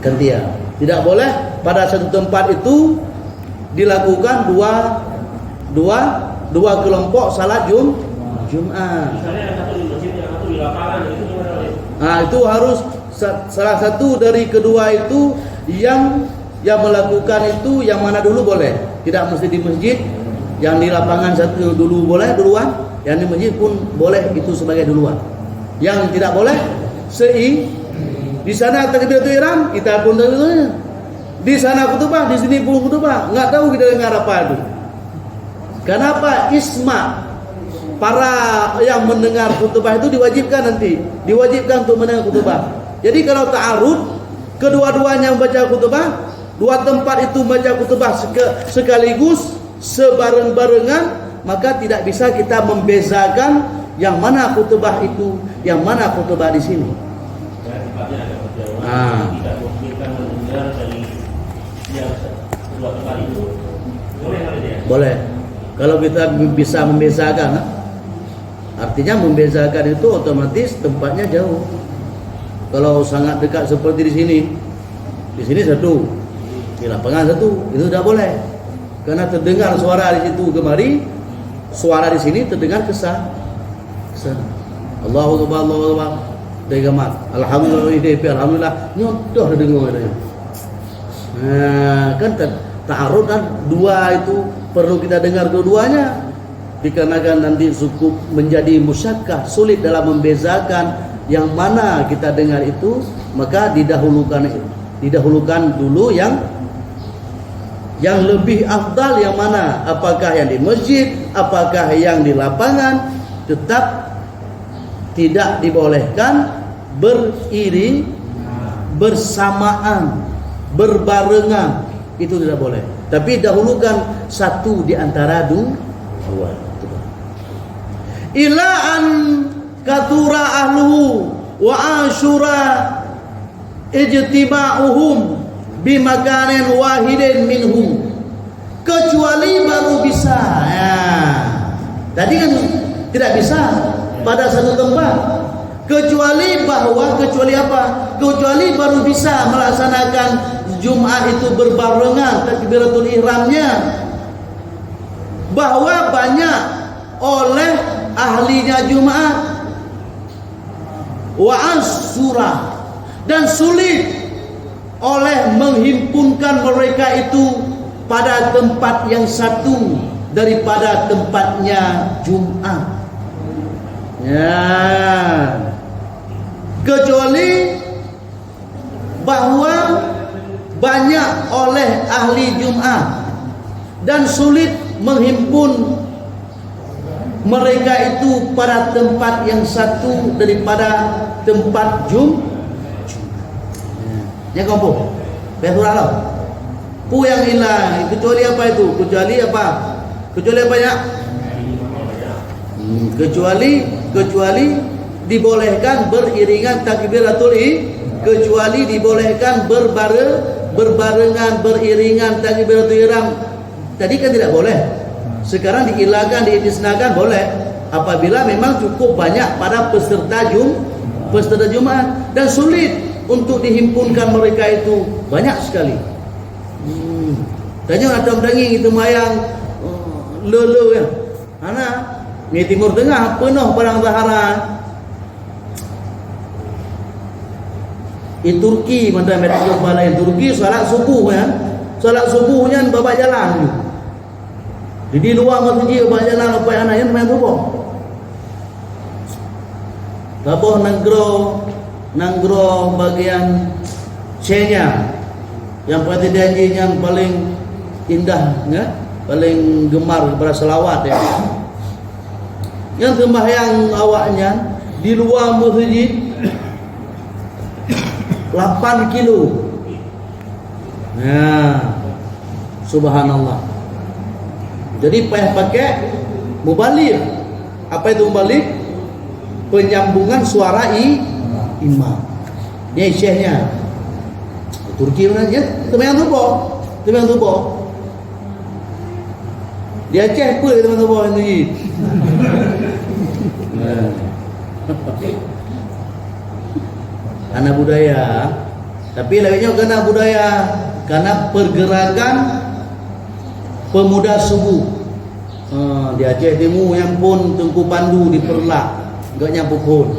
Gantian. Tidak boleh pada satu tempat itu dilakukan dua kelompok salat Jumat. Misalnya ada satu di masjid, yang satu di lapangan, itu gimana? Nah, itu harus salah satu dari kedua itu yang melakukan itu yang mana dulu boleh. Tidak mesti di masjid. Yang di lapangan satu dulu boleh duluan, yang di masjid pun boleh itu sebagai duluan. Yang tidak boleh di sana takbiratul ihram, kita pun dengar. Di sana khutbah, di sini pun khutbah. Enggak tahu kita dengar apa itu. Kenapa isma para yang mendengar khutbah itu diwajibkan nanti, diwajibkan untuk mendengar khutbah. Jadi kalau ta'arud, kedua-duanya membaca khutbah, dua tempat itu membaca khutbah sekaligus sebareng-barengan, maka tidak bisa kita membezakan yang mana khutbah itu, yang mana khutbah di sini. Ya, tempatnya agak berjauhan, tidak memungkinkan mendengar dari yang kedua tempat itu. Boleh nggak dia? Boleh. Kalau kita bisa membezakan, artinya membezakan itu otomatis tempatnya jauh. Kalau sangat dekat seperti di sini satu, di lapangan satu, itu tidak boleh. Karena terdengar suara di situ kemari, suara di sini terdengar ke sana. Allahu Akbar, Allahu Akbar. Degamat. Alhamdulillah, nyodoh dengar dia. Nah, kan ta'arud kan dua itu perlu kita dengar dua-duanya. Dikarenakan nanti cukup menjadi musyakkah, sulit dalam membezakan yang mana kita dengar itu, maka didahulukan dulu yang lebih afdal yang mana, apakah yang di masjid, apakah yang di lapangan, tetap tidak dibolehkan beriring bersamaan, berbarengan, itu tidak boleh. Tapi dahulukan satu di antara dua. Ila an katura ahluhu wa asyura ijtima'uhum bimakanin wahidin minhum, kecuali baru bisa ya. Tadi kan tidak bisa pada satu tempat, kecuali apa? Kecuali baru bisa melaksanakan Jumat itu berbarengan takbiratul ihramnya, bahwa banyak oleh ahlinya Jumat wa asyura, dan sulit oleh menghimpunkan mereka itu pada tempat yang satu daripada tempatnya Jumat. Ya, kecuali bahwa banyak oleh ahli Jumat dan sulit menghimpun mereka itu pada tempat yang satu daripada tempat Jumat. Ya kampung, betul lah. Pu yang hilang, kecuali apa itu? Kecuali apa? Kecuali apa ya? Kecuali dibolehkan beriringan takbiratul ihram, kecuali dibolehkan berbarengan beriringan takbiratul ihram. Tadi kan tidak boleh. Sekarang diilahkan, diistisnakan boleh apabila memang cukup banyak pada peserta Jumat dan sulit untuk dihimpunkan mereka itu banyak sekali. Tanya ada daging itu mayang lele ya. Anak di Timur Tengah penuh barang zaharan. Di Turki mana metode balai Turki salat subuh ya. Salat subuhnya babak jalan. Di luar masjid babak jalan apa anak yang main bobo. Taboh nanggro bagian C-nya yang perjanjian yang paling indah ya, paling gemar kepada selawat ya. Yang sembahyang awaknya di luar masjid 8 kilo. Nah, subhanallah. Jadi payah pakai mubalik. Apa itu mubalik? Penyambungan suara imam. Ini syekhnya. Turki mana ya? Teman tubuh. Dia Aceh apa teman tubuh ini? Anak budaya, tapi lainnya kena budaya, karena pergerakan pemuda subuh. Di Aceh Timur yang pun Tengku Pandu di Perlak, enggaknya pun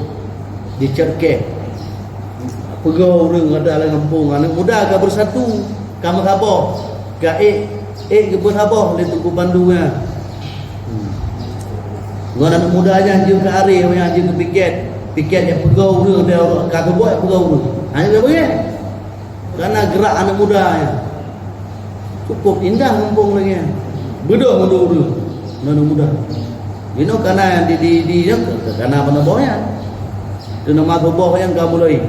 di Cerkeh. Pegau orang ada dalam kampung, anak muda ke bersatu, kamu khabar, ke ke berkhabar di Tengku Pandu nya. Anak muda aja je ke hari, yang je ke piket yang pegau orang dia kata buat pegau orang. Hanya dia begini. Karena gerak anak muda ya. Cukup indah kampung lagi. Bedah orang. Anak muda. Ini karena di karena penebahnya. Itu nama tubuh yang kamu mulai.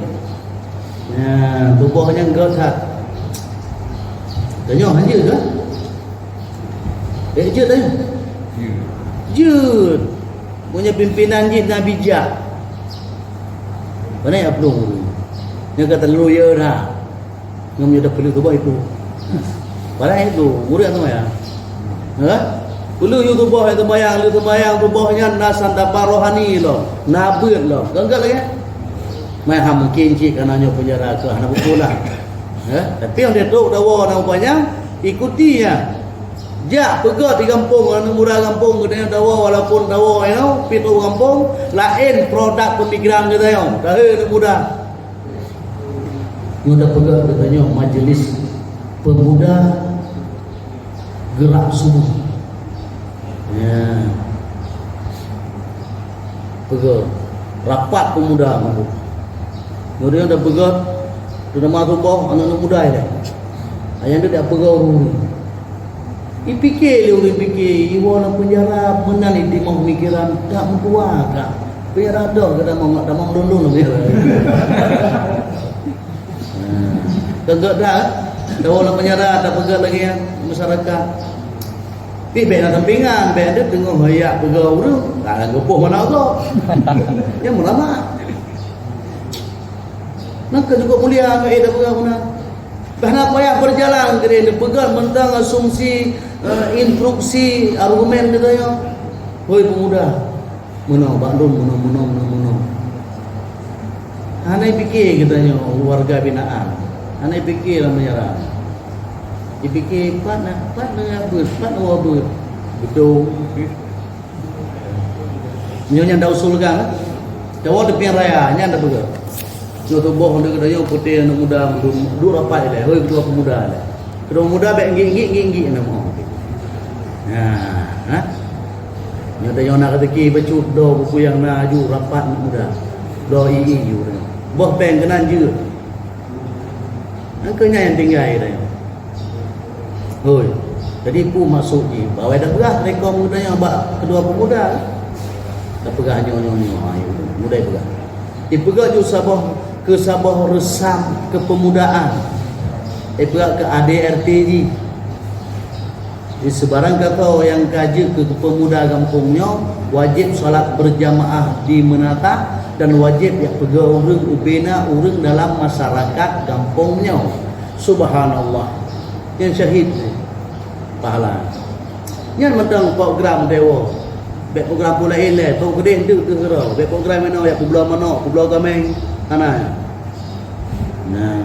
Ya, tubuhnya gerak. Tanya hanya ke? Je tanya. Jud. Punya pimpinan jid Nabi Jak. Mana yang perlu? Dia kata lu ya dah. Ngam dia perlu tubuh itu. Mana itu? Murid tu ya. Perlu you tubuh itu bayang, tubuhnya nasan dapat rohani lo, nabut lo. Enggak lagi. Mai mungkin cik kananya penjara ke anak bukulah. Tapi yang dia tu dawa nampaknya ikutinya. Jak pegat di kampung, anak muda kampung katanya dawa walaupun dawa pitu kampung lain produk pemikiran katanya. Dah anak muda. Muda pegat katanya majlis pemuda gerak subuh. Ya. Pegat rapat pemuda mampu. Kemudian dah pegat sudah masuk bawah anak muda ini. Ayah dia tak pegat orang. Ipikir iwana penjara menali di mau pemikiran tak mempuah kak. Penjara dah kita mau dulu dia. Tegak dah. Dah orang penjara tak pegat lagi yang masyarakat. Pi nak sampingan, dia tengok hayak pegat orang. Tak gopoh mana tu. Yang lama. Nak juga mulia kat dah pegat mana. Karena payah berjalan kerana pegang mentang asumsi, instruksi, argumen katanya. Hoi pemuda, Bandung. Anai fikir katanya warga binaan. Anai fikir lah menyerah. Dipikir pat nak wabut. Betul. Nyonya dah usulkan. Jawab depan raya, nya dah pegang. Contoh boh dia kata yo putih anak muda dua rapat dia. Hoi kedua pemuda dia. Kedua pemuda baik gigi nama. Nah, Nya dah nak kata ki becut do buku yang naju rapat anak muda. Do you. Boh peng kenan je. Angkanya yang tinggal dia. Hoi. Jadi pu masuk di bawah dah berah rekam mudanya kedua pemuda. Dah pegah nyonya ayo muda pegah. Dipegah ju Sabah resam kepemudaan. Pegah ke ADRTJ. Di sebarang kata yang kaji ke pemuda kampungnya wajib solat berjamaah di menata dan wajib ya pegah urang ubena urang dalam masyarakat kampungnya. Subhanallah. Yang syahid pahala. Yang mentang program dewa. Baik program pula eleh, tu gede tu kira. Baik program mana ya pulau kami tanah. Nah,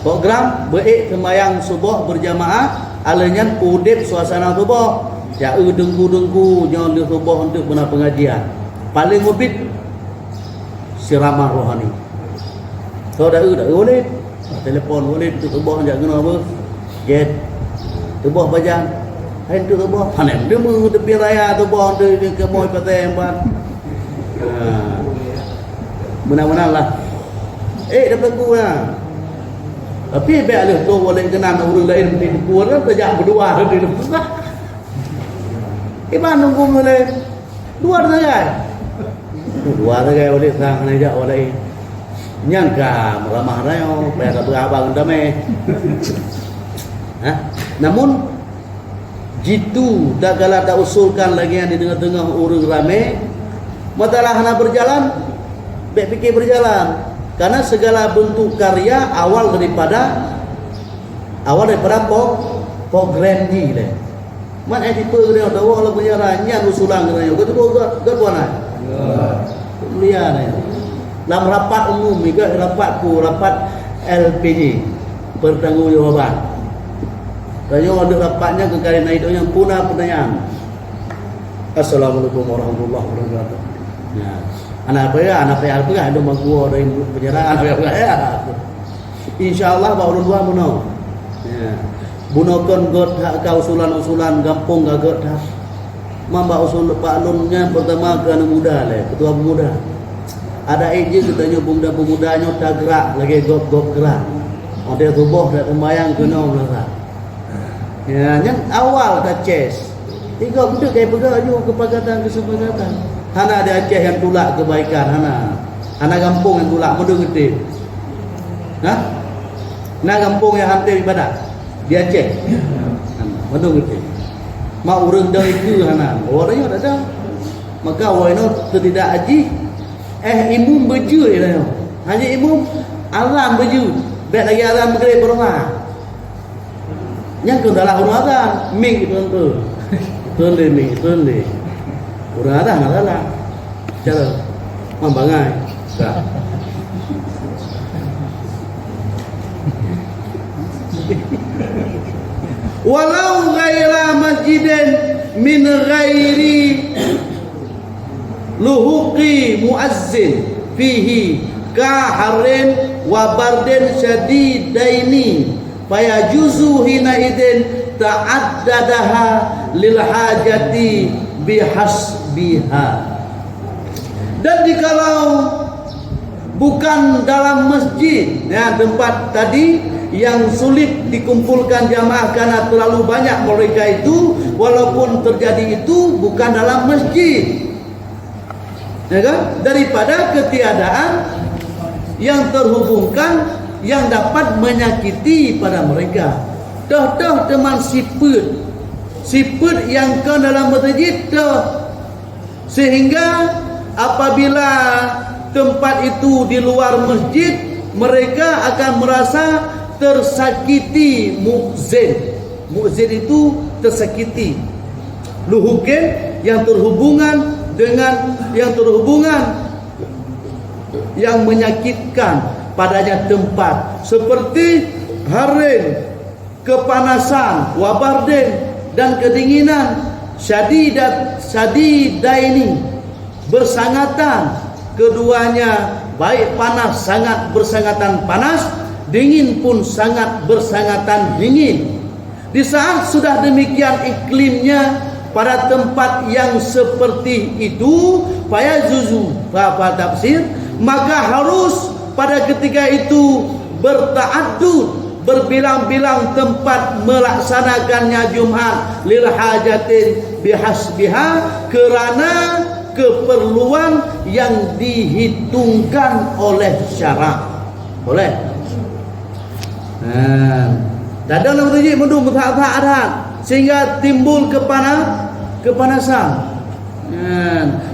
program baik sembahyang subuh berjamaah, alanya udip suasana subuh. Ya dengku nyon di subuh untuk benar pengajian. Paling mubit siraman rohani. Kau dah boleh. Telefon boleh tu subuh jak kena apa? Jet. Subuh bajan. Hai tu subuh. Panen dia mu tepi raya subuh tu ke moi patai empat. Benar-benar lah. Dah berlaku lah. Tapi baik lah tu boleh kenal orang lain mesti kuat kan sejak berdua di depan. Mana nunggu boleh dua saja. Dua saja boleh sang aja boleh. nyangka meramah rayo bayar berabang damai. Namun jitu dah kalau tak usulkan lagi yang di tengah-tengah orang ramai, matalah hana berjalan, baik fikir berjalan. Karena segala bentuk karya awal daripada program ni deh. Man editor dia dah wala penjara nyan usulan dia. Kau tu gak buana. Lihat ni. Dalam rapat umum juga rapat LPG pertanggungjawaban. Kalau ada rapatnya ke karena itu yang punah pertanyaan. Assalamualaikum warahmatullahi wabarakatuh. Ya. Anak apa ya ada mangku dari penjara anak ya. Insyaallah baru dua menang. Ya. Bunokan god hak kau usulan gampung gagot dah. Mamba usul Pak Lunnya pertama kerana muda le, ketua pemuda. Ada ije katanya pemuda-pemudanya tak gerak lagi gop gerak. Ada tubuh dak sembayang kena melasa. Ya, yang awal dah ces. Tiga benda kayak begaju kesepakatan. Hana ada Aceh yang tulak kebaikan hana kampung yang tulak mendung gede. Nah kampung yang hampir ibadat di Aceh. Mendung gede. Mak urang dah itu hana. Orangnya ada. Maka waino tidak aji imum baju dia. Hanya imum alam baju. Baik lagi alam bergerak berumah. Yang ke dalam orang azan ming itu tuan orang azan adalah cara membangai tak. Walau ghaira masjidin min ghairi luhuqi muazzin fihi kaharin wa bardin syadidaini fayajuzu hina idin ta'addadaha lil hajati bihasbiha. Dan jikalau bukan dalam masjid ya, tempat tadi yang sulit dikumpulkan jamaah karena terlalu banyak mereka itu, walaupun terjadi itu bukan dalam masjid ya kan? Daripada ketiadaan yang terhubungkan yang dapat menyakiti pada mereka. Dah teman siput yang ke dalam masjid dah. Sehingga apabila tempat itu di luar masjid, mereka akan merasa tersakiti mu'zin. Mu'zin itu tersakiti. Luhukin yang terhubungan dengan yang menyakitkan padanya tempat, seperti harin, kepanasan, wabardin dan kedinginan, syadidaini, bersangatan keduanya, baik panas sangat bersangatan panas, dingin pun sangat bersangatan dingin. Di saat sudah demikian iklimnya pada tempat yang seperti itu, fayajuzu apa tafsir, maka harus pada ketika itu berta'addud, berbilang-bilang tempat melaksanakannya Jumat lil hajatin bihasbiha, kerana keperluan yang dihitungkan oleh syarak. Boleh. Dalam masjid mendung tak ada sehingga timbul kepanasan.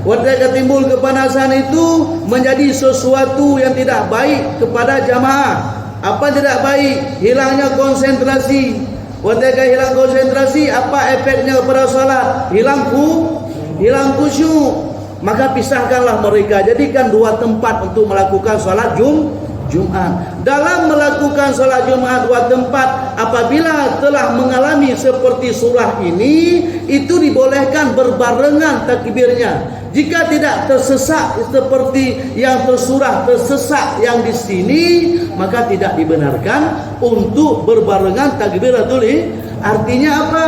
Ketika timbul kepanasan itu menjadi sesuatu yang tidak baik kepada jamaah. Apa tidak baik? Hilangnya konsentrasi. Ketika hilang konsentrasi, apa efeknya kepada salat? Hilang khusyuk. Maka pisahkanlah mereka, jadikan dua tempat untuk melakukan salat Jumat. Dalam melakukan salat Jumat dua tempat, apabila telah mengalami seperti surah ini, itu dibolehkan berbarengan takbirnya. Jika tidak tersesak seperti yang tersurah tersesak yang di sini, maka tidak dibenarkan untuk berbarengan takbiratul ihram. Artinya apa?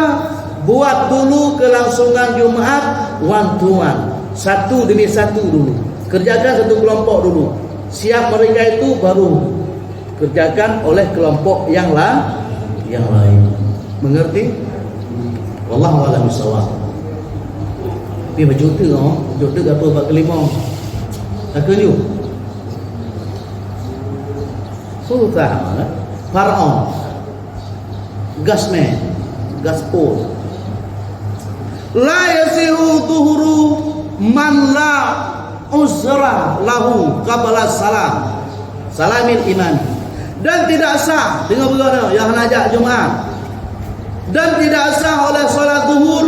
Buat dulu kelangsungan Jumat one to one, satu demi satu dulu. Kerjakan satu kelompok dulu. Siap mereka itu baru kerjakan oleh kelompok yang lain. Mengerti? Wallahu a'lam bishawab. Tapi berjuta apa bab kelima? Tak kena. Sultan, Faraon, Gasman, Gaspol. La yasihu tuhuru man la uzra lahu qabla salamil iman. Dan tidak sah dengan bagaimana yang najak Jumat. Dan tidak sah oleh salat zuhur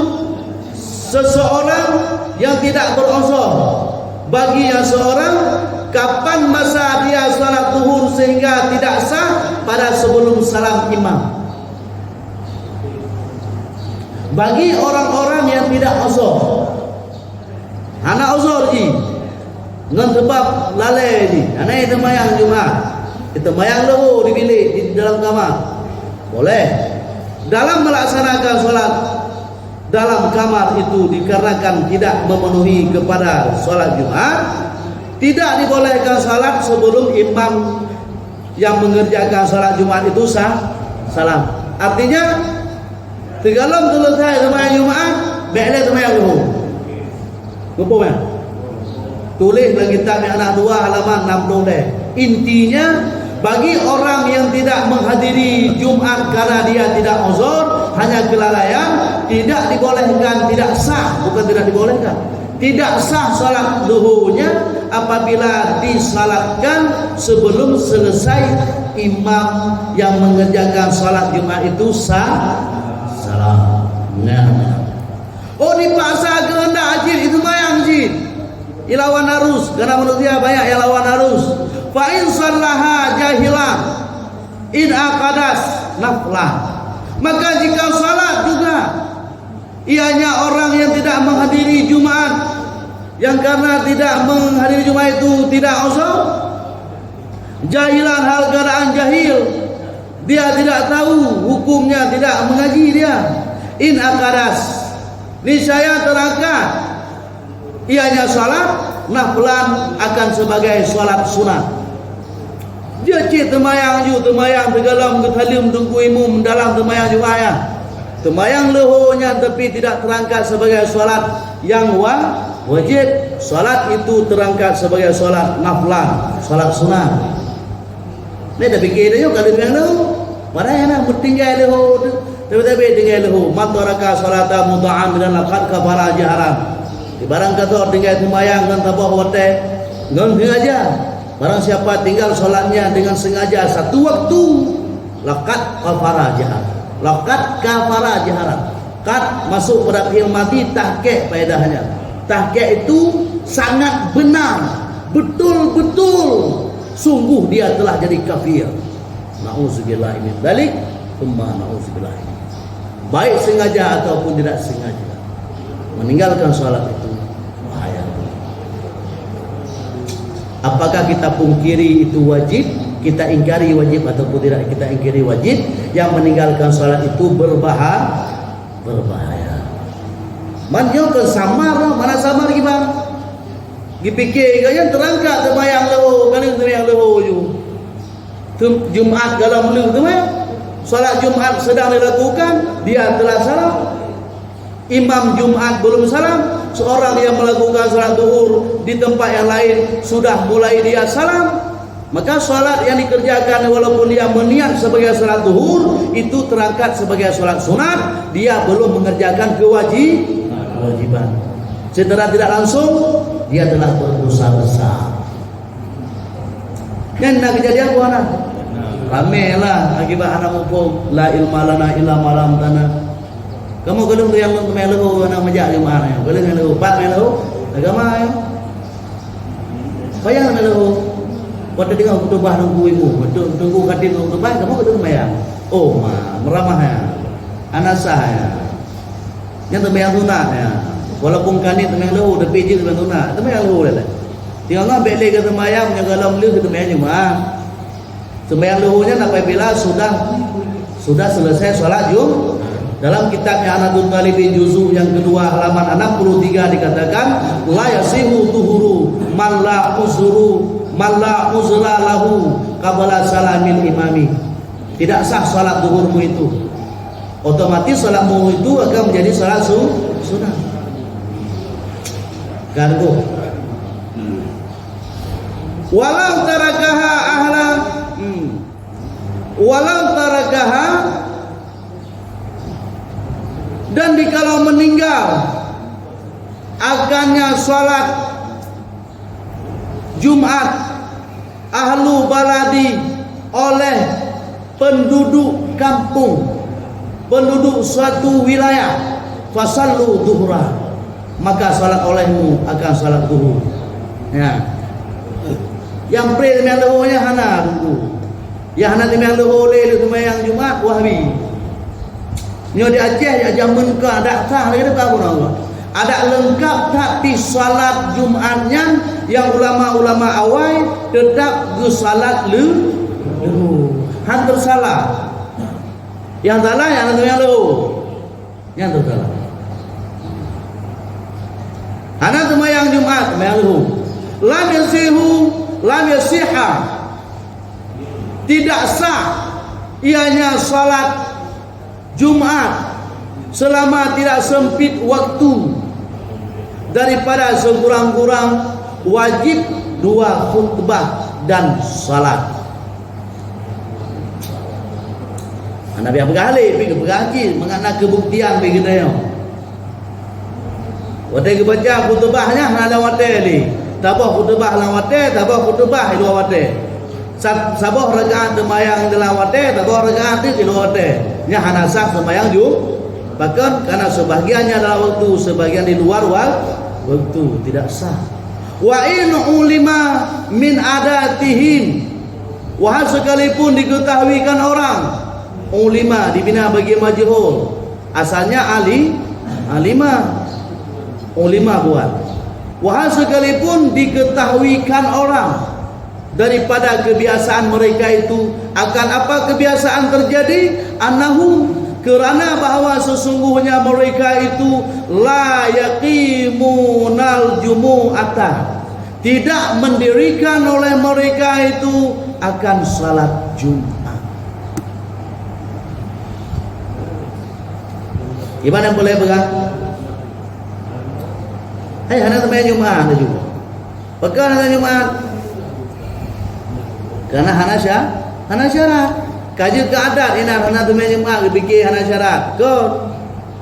seseorang yang tidak beruzur. Bagi yang seorang kapan masa dia salat zuhur sehingga tidak sah pada sebelum salam imam. Bagi orang-orang yang tidak uzur, anak uzur ji, dengan sebab lalai ji, anak itu mayang Jumat, itu mayang lewu di bilik di dalam kamar, boleh. Dalam melaksanakan sholat dalam kamar itu dikarenakan tidak memenuhi kepada sholat Jumat, tidak dibolehkan sholat sebelum imam yang mengerjakan sholat Jumat itu salam. Artinya Tegalom selesai sembahyang Jumat, balik sembahyang zuhur. Lupa kan? Tulis dalam kitab yang anak 2 halaman 60 deh. Intinya bagi orang yang tidak menghadiri Jumat karena dia tidak uzur, hanya kelalaian, tidak dibolehkan, tidak sah, bukan tidak dibolehkan. Tidak sah salat zuhurnya apabila disalatkan sebelum selesai imam yang mengerjakan salat Jumat itu salam. Nah. Oh, dipaksa kehendak jin itu mayang jin. Ilawan harus, karena menurut dia banyak yang lawan harus. Fa in sallaha jahilan in aqadas naflah. Maka jika salat juga ianya orang yang tidak menghadiri Jumat, yang karena tidak menghadiri Jumat itu tidak uzur, jahilan hal keadaan jahil, dia tidak tahu hukumnya, tidak mengaji dia. In akadas, niscaya terangkat ianya salat naflan akan sebagai salat sunat. Dia cik temayang ju, temayang tegalam ketalim tunggu imum dalam temayang Jumat. Temayang lehonya tapi tidak terangkat sebagai salat yang wajib. Salat itu terangkat sebagai salat naflan, salat sunat. Ni dah fikir dia kalau dia leho, mana yang nak tinggal leho, tapi tinggal leho. Mataraka salata mudaan dan laqad kafara jaharan. Barang kata tinggal temayang dan tabah wate, ngan sengaja. Barang siapa tinggal solatnya dengan sengaja satu waktu, laqad kafara jaharan. Laqad kafara jaharan. Qad masuk pada fi'il madhi tahqiq faedahnya. Tahqiq itu sangat benar, betul-betul. Sungguh dia telah jadi kafir. Nauzubillah min dzalik, tsumma nauzubillah. Baik sengaja ataupun tidak sengaja meninggalkan salat itu bahaya. Apakah kita pungkiri itu wajib? Kita ingkari wajib ataupun tidak kita ingkari wajib? Yang meninggalkan salat itu berbahaya. Manyo ke samar, mana samar gimana? Dipikir kalian terangkat temayang leho, kalian temayang leho ju. Jumat dalam leho temayang. Salat Jumat sedang dilakukan, dia telah salam. Imam Jumat belum salam. Seorang yang melakukan salat zuhur di tempat yang lain sudah mulai dia salam. Maka salat yang dikerjakan walaupun dia meniat sebagai salat zuhur itu terangkat sebagai salat sunat, dia belum mengerjakan kewajiban. Secara tidak langsung dia telah berdosa besar. Dan nak kejadian apa nak? Ramelah akibat anak mumpung la ilma lana illa ma lam tanah. Kamu kalau yang melu nak majak di mana? Boleh melu pat melu agama ya. Payah melu. Pada tengah khutbah nunggu ibu, tunggu khatim khutbah kamu ketemu bayang. Oh, meramah ya. Anak saya. Yang terbayang sunat ya. Walaupun kanit temayang lehu, tapi je temayang sunat, temayang lehu dah. Tinggal ngambil lagi ke temayang, yang kalau lehu ke temayang Jumat. Temayang lehunya sampai bila sudah selesai sholat Jumat. Dalam kitabnya Anadul Talibin juzuk yang kedua halaman 63 dikatakan, la yasihu tuhuru man la uzra lahu qabla salamil imami. Tidak sah salat zuhurmu itu. Otomatis salatmu itu akan menjadi salat sunat. Gargo. Walau tarakaha ahla walau tarakaha, dan dikalau meninggal akannya salat Jumat ahlu baladi oleh penduduk kampung, penduduk suatu wilayah, fasallu duhra, maka salat olehmu akan salat duhur. Ya. Yang pre yang lehornya hana dulu. Yang hana yang lehor le sembahyang Jumat Wahabi. Nyo di Aceh jam menka dak sah lagi dak apa. Ada lengkap tapi salat Jumatnya yang ulama-ulama awal tetap ge salat le. Hantar salah. Yang salah yang lehor. Yang salah. Hana sembahyang Jumat sembahyang lehor. Lam yasihu lam yasiha, tidak sah ianya salat Jumat selama tidak sempit waktu daripada sekurang-kurang wajib 2 khutbah dan salat. Nabi apa kali pergi berhaji mengenai kebuktian pergi dia. Waktu baca khutbahnya ada waktu ni. Tabah khutbah lawate, tabah khutbah dua wate. Sabah rakaat sembahyang dalam wate, tabah rakaat di dua wate. Nya hanasah sembahyang ju. Bahkan karena sebagiannya dalam waktu, sebagian di luar waktu tidak sah. Wa in ulima min adatihim, wahai sekalipun diketahuikan orang, ulima dibina bagi majhul, asalnya alimah, ulima buat. Wahai sekalipun diketahuikan orang daripada kebiasaan mereka itu, akan apa kebiasaan terjadi? Annahu, kerana bahawa sesungguhnya mereka itu la yaqimunal jumu'ata, tidak mendirikan oleh mereka itu akan salat Jumat. Gimana boleh pegang? Hana sembahyang Jumat ada juga. Pegang hana Jumat. Karena hana syarat. Kaji keadaan ini hana sembahyang Jumat dipikir hana syarat. Kau.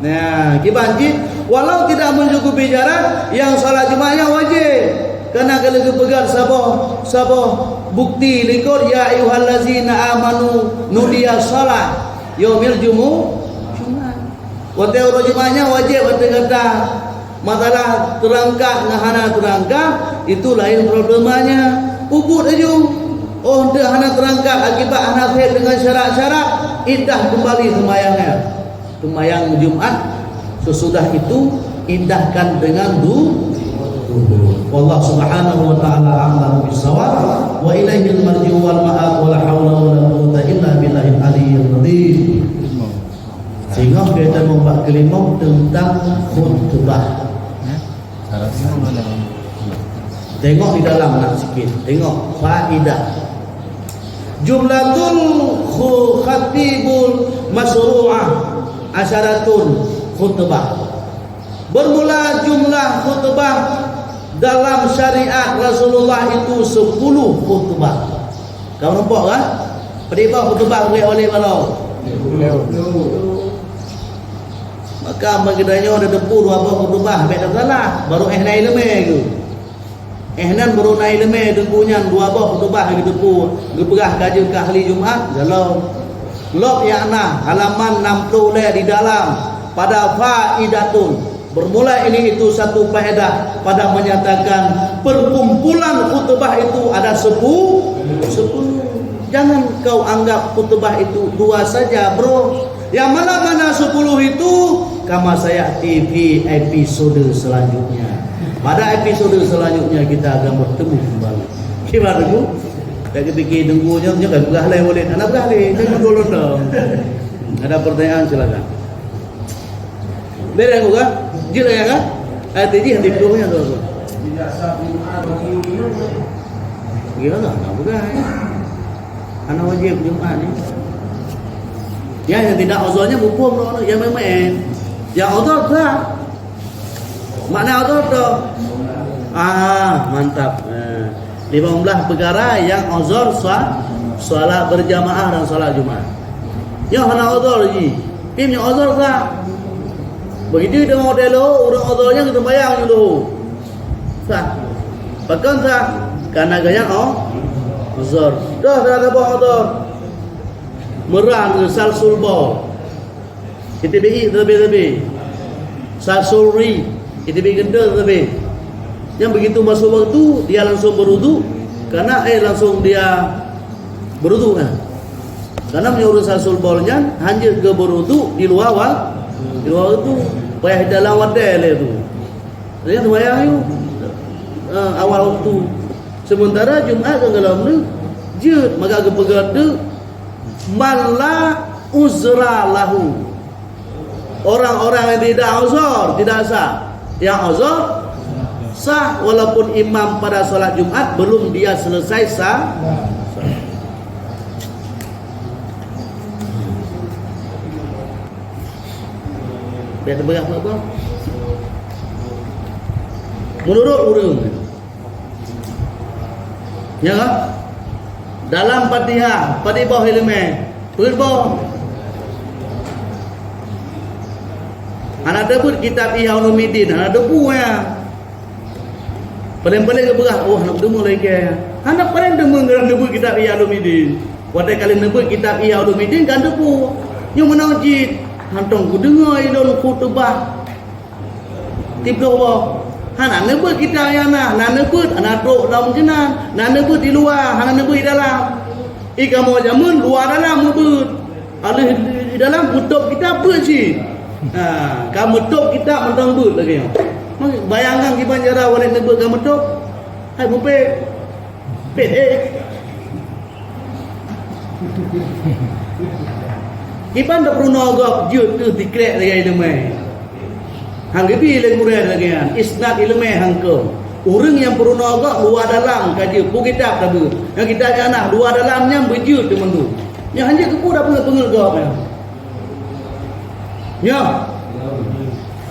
Nah, kibanji walau tidak mencukupi syarat, yang salat Jumatnya wajib. Karena kalau kepegang sabah bukti likor ya ayyuhallazina amanu nudiya salat yaumil Jumat. Waktu Jumatnya wajib waktu kata masalah terangkat ngahana terangkat itu lain problemanya. Ubud aja. Oh, dah hana terangkat akibat hana sehat dengan syarat-syarat, indah kembali sembahyangnya. Sembahyang Jumat sesudah itu indahkan dengan duhur. Wallahu subhanahu wa ta'ala a'lamu bis-shawab wa ilaihil marji'u wal ma'ab wa la haula wa la quwwata illa billahil aliyyil azim. Sehingga kita membahas kelima tentang khutbah. Tengok di dalam nak sikit. Tengok faedah. Jumlatul khatibul masru'ah asyaratun khutbah. Bermula jumlah khutbah dalam syariat Rasulullah itu 10 khutbah. Kau nampak kan? Berapa khutbah oleh malau? Maka bagidanya ada depu dua apa khutbah baik tak salah baru naik lemeh tu. Nan baru naik lemeh depunya dua apa khutbah gitu depu. Geperah kaji ke ahli Jumat kalau lob yakna halaman 60 le di dalam pada faidatun. Bermula ini itu satu faedah pada menyatakan perkumpulan khutbah itu ada 10. Jangan kau anggap khutbah itu 2 saja, bro. Yang mana 10 itu kama saya TV episode selanjutnya. Pada episode selanjutnya kita akan bertemu kembali. Gimana tu? Tak kepikir tunggunya jangan beralih boleh. Anak beralih, jangan dulu dong. Ada pertanyaan silakan. Beres bukan? Jelas ya kan? Ayat ini yang dipilihnya tu. Tidak sah Jumat bagi gimana? Nah, bukan. Anak wajib Jumat ni. Ya, yang tidak uzurnya hukum tu, yang memang yang uzur tak. Makna uzur tu. Mantap. 15 perkara yang uzur sah solat berjamaah dan solat Jumaat. Yang hana uzur ji. Timnya uzur sah. Begitu dengan model orang uzurnya kita bayang dulu. Sah. Bahkan sah karena gaya uzur. Dah ada apa uzur? Merang salsul bau. ITBI lebih. Salsulri ITBI genda lebih. Yang begitu masuk waktu dia langsung berwudu karena langsung dia berwudu kan. Karena menyuruh salsul bolnya hanya ke berwudu di luar itu payah dalam wadai itu. Jadi sembahyang itu awal waktu. Sementara Jumaat ke dalam tu jut maka ke pegada malla uzra lahu. Orang-orang yang tidak uzur tidak sah. Yang uzur sah walaupun imam pada solat Jumat belum dia selesai sah. Dia terberak apa? Menurut urang. Ya kan? Dalam Fatihah, Fatihah ilmu, berbau. Anak debut kitab Ihya Ulumuddin, anak debu ya. Paling-paling ke berah, nak demu lagi ya. Anak paling demu ngerang debut kitab Ihya Ulumuddin. Waktu kali debut kitab Ihya Ulumuddin kan debu. Yang mana wajib? Hantong ku dengar idol ku tebah. Tiba apa? Anak nebut kita yang nak nebut anak truk dalam jenan, nak nebut di luar, anak nebut di dalam. Kamu jamun luar dalam nebut. Ada di dalam tutup kita apa sih? Kamu tutup kita mentang but lagi. Bayangkan kita cara wala nebut kamu tutup. Hai mupe. Kita tak perlu nogok jut tu dikrek lagi ilmu. Hang gebi lagi murid lagi kan. Isnad ilmu hangko. Orang yang perlu nogok luar dalam kaji bu kitab tabu. Yang kita anak luar dalamnya berjut tu mendu. Yang hanya kepu dah pengel gop ya. Ya.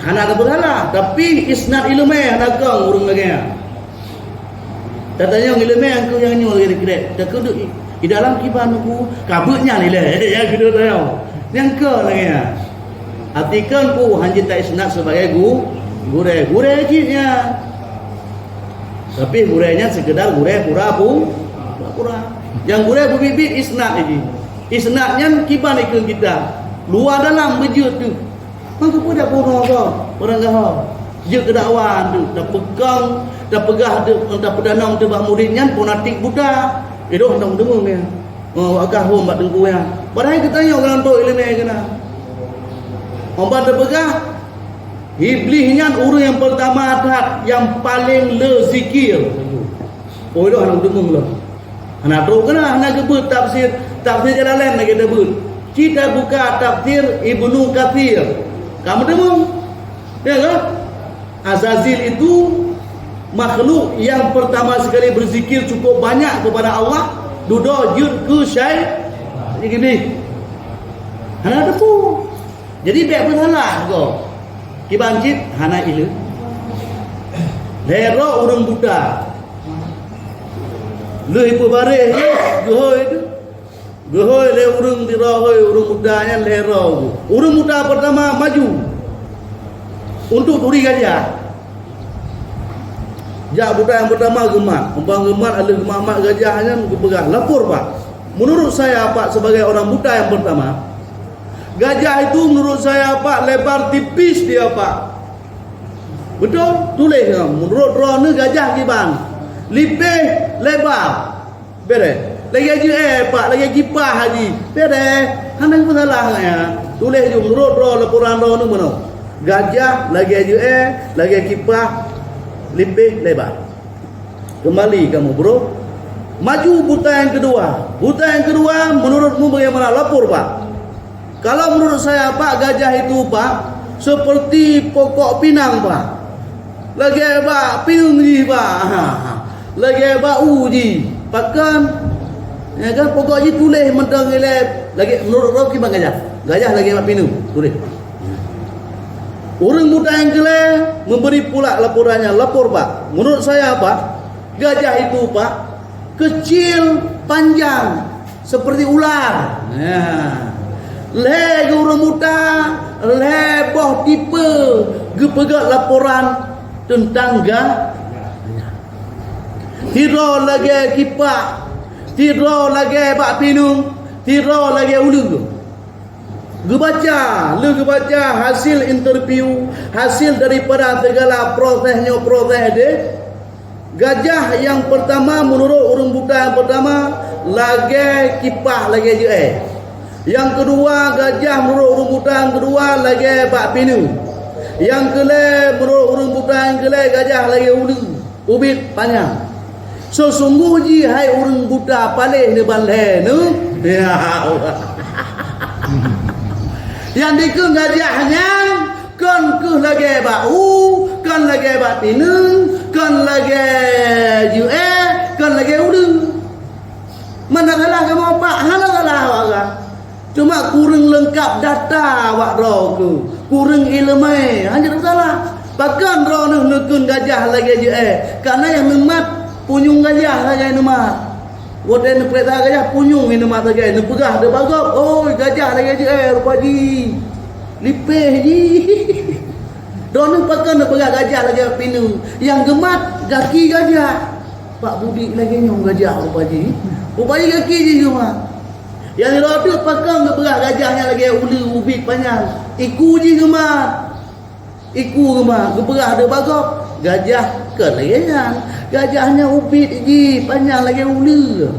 Hana tak bersalah, tapi isnad ilmu anak kau urung lagi ya. Katanya ilmu hangko yang nyol lagi dikrek. Tak kudu di dalam kiban aku kabutnya ni lah. Ya kedua tahu. Yang ke lagi ya. Artikan pu hanya tak isnad sebagai gure ajinya. Tapi gurenya sekedar gure pura. Yang gure bibit isnad ini. Isnadnya kiban ikut kita. Luar dalam bejut tu. Maka pun dah pun orang gahau. Dia kedakwan tu dah pegang, dah pegah dah pedanang tu bak muridnya pun atik budak. Doh ndong dengung ya. Agak hom bak dengku ya. Padahal kita tanya orang tu ilmu kena. Ombat terpegah iblisnya urus yang pertama adat yang paling le zikir. Oh doh ndong dengung lah. Anak tu kena anak gebut tafsir jalan lain lagi debut. Kita buka tafsir Ibnu Katsir. Kamu dengung? Ya kan? Azazil itu makhluk yang pertama sekali berzikir cukup banyak kepada Allah. Duduk jud ke syai gini. Hana ada tu. Jadi biar bersalah kau. Kibancit hana ilu. Lero urang Buddha. Lu ipu bare gohoi itu. Gohoi le urang dirahoi urang Buddha nya lero. Urang Buddha pertama maju. Untuk turi gajah. Jak budak yang pertama gemat. Umpang gemat ada gemat gajahnya berpegang. Lapor Pak. Menurut saya Pak sebagai orang budak yang pertama, gajah itu menurut saya Pak lebar tipis dia Pak. Betul? Tulis kan. Menurut roh ni gajah kiban. Lipih lebar. Beres. Lagi haji Pak, lagi haji Pak haji. Beres. Handang pun salah ya. Tulis je menurut roh laporan roh ni mana? Gajah lagi haji lagi haji Pak. Lebih lebar. Kembali kamu bro. Maju buta yang kedua. Buta yang kedua menurutmu bagaimana? Lapor Pak. Kalau menurut saya Pak, gajah itu Pak seperti pokok pinang Pak. Lagi Pak pinang ji Pak. Lagi Pak uji. Bahkan ya kan pokok ji tulis mentang lagi menurut roh gimana gajah? Gajah lagi Pak pinang tulis. Orang muda yang kelih memberi pula laporannya. Lapor Pak. Menurut saya Pak, gajah itu Pak kecil panjang. seperti ular. Le guru muda, le boh tipe, gepegat laporan tentang tiro lagi kipak, tiro lagi bak pinung, tiro lagi ulu. Gebaca hasil interview, hasil daripada segala proses dia. Gajah yang pertama menurut orang buta yang pertama lagi kipak lagi je. Yang kedua gajah menurut orang buta yang kedua lagi bak pinung. Yang menurut orang buta yang gajah lagi ubit panjang. So sungguh ji hai orang buta paling ni balai nu. Ya Allah. Yang dikun gajahnya kan ke lagi bau, kan lagi bak pinung, kan lagi jue, kan lagi udu. Mana salah kamu apa? Hana salah awak. Cuma kurang lengkap data awak roh kurang ilmu. Hanya salah. Bahkan roh nekun gajah lagi jue. Karena yang memat punyung gajah lagi memat. Wadah nak perintah gajah punyung ini mata gajah, nak pegah dia bagap. Oh gajah lagi je rupa ji. Lipeh ji. Don pakai nak pegah gajah lagi pinung. Yang gemat kaki gajah. Pak Budi lagi nyong gajah rupa ji. Rupa ji kaki ji cuma. Yang rodu pakai nak pegah gajahnya lagi ulu ubit panjang. Iku ji gemat. Iku gemat, gepegah dia bagap. Gajah ke lagi gajahnya ubit ji panjang lagi ulu.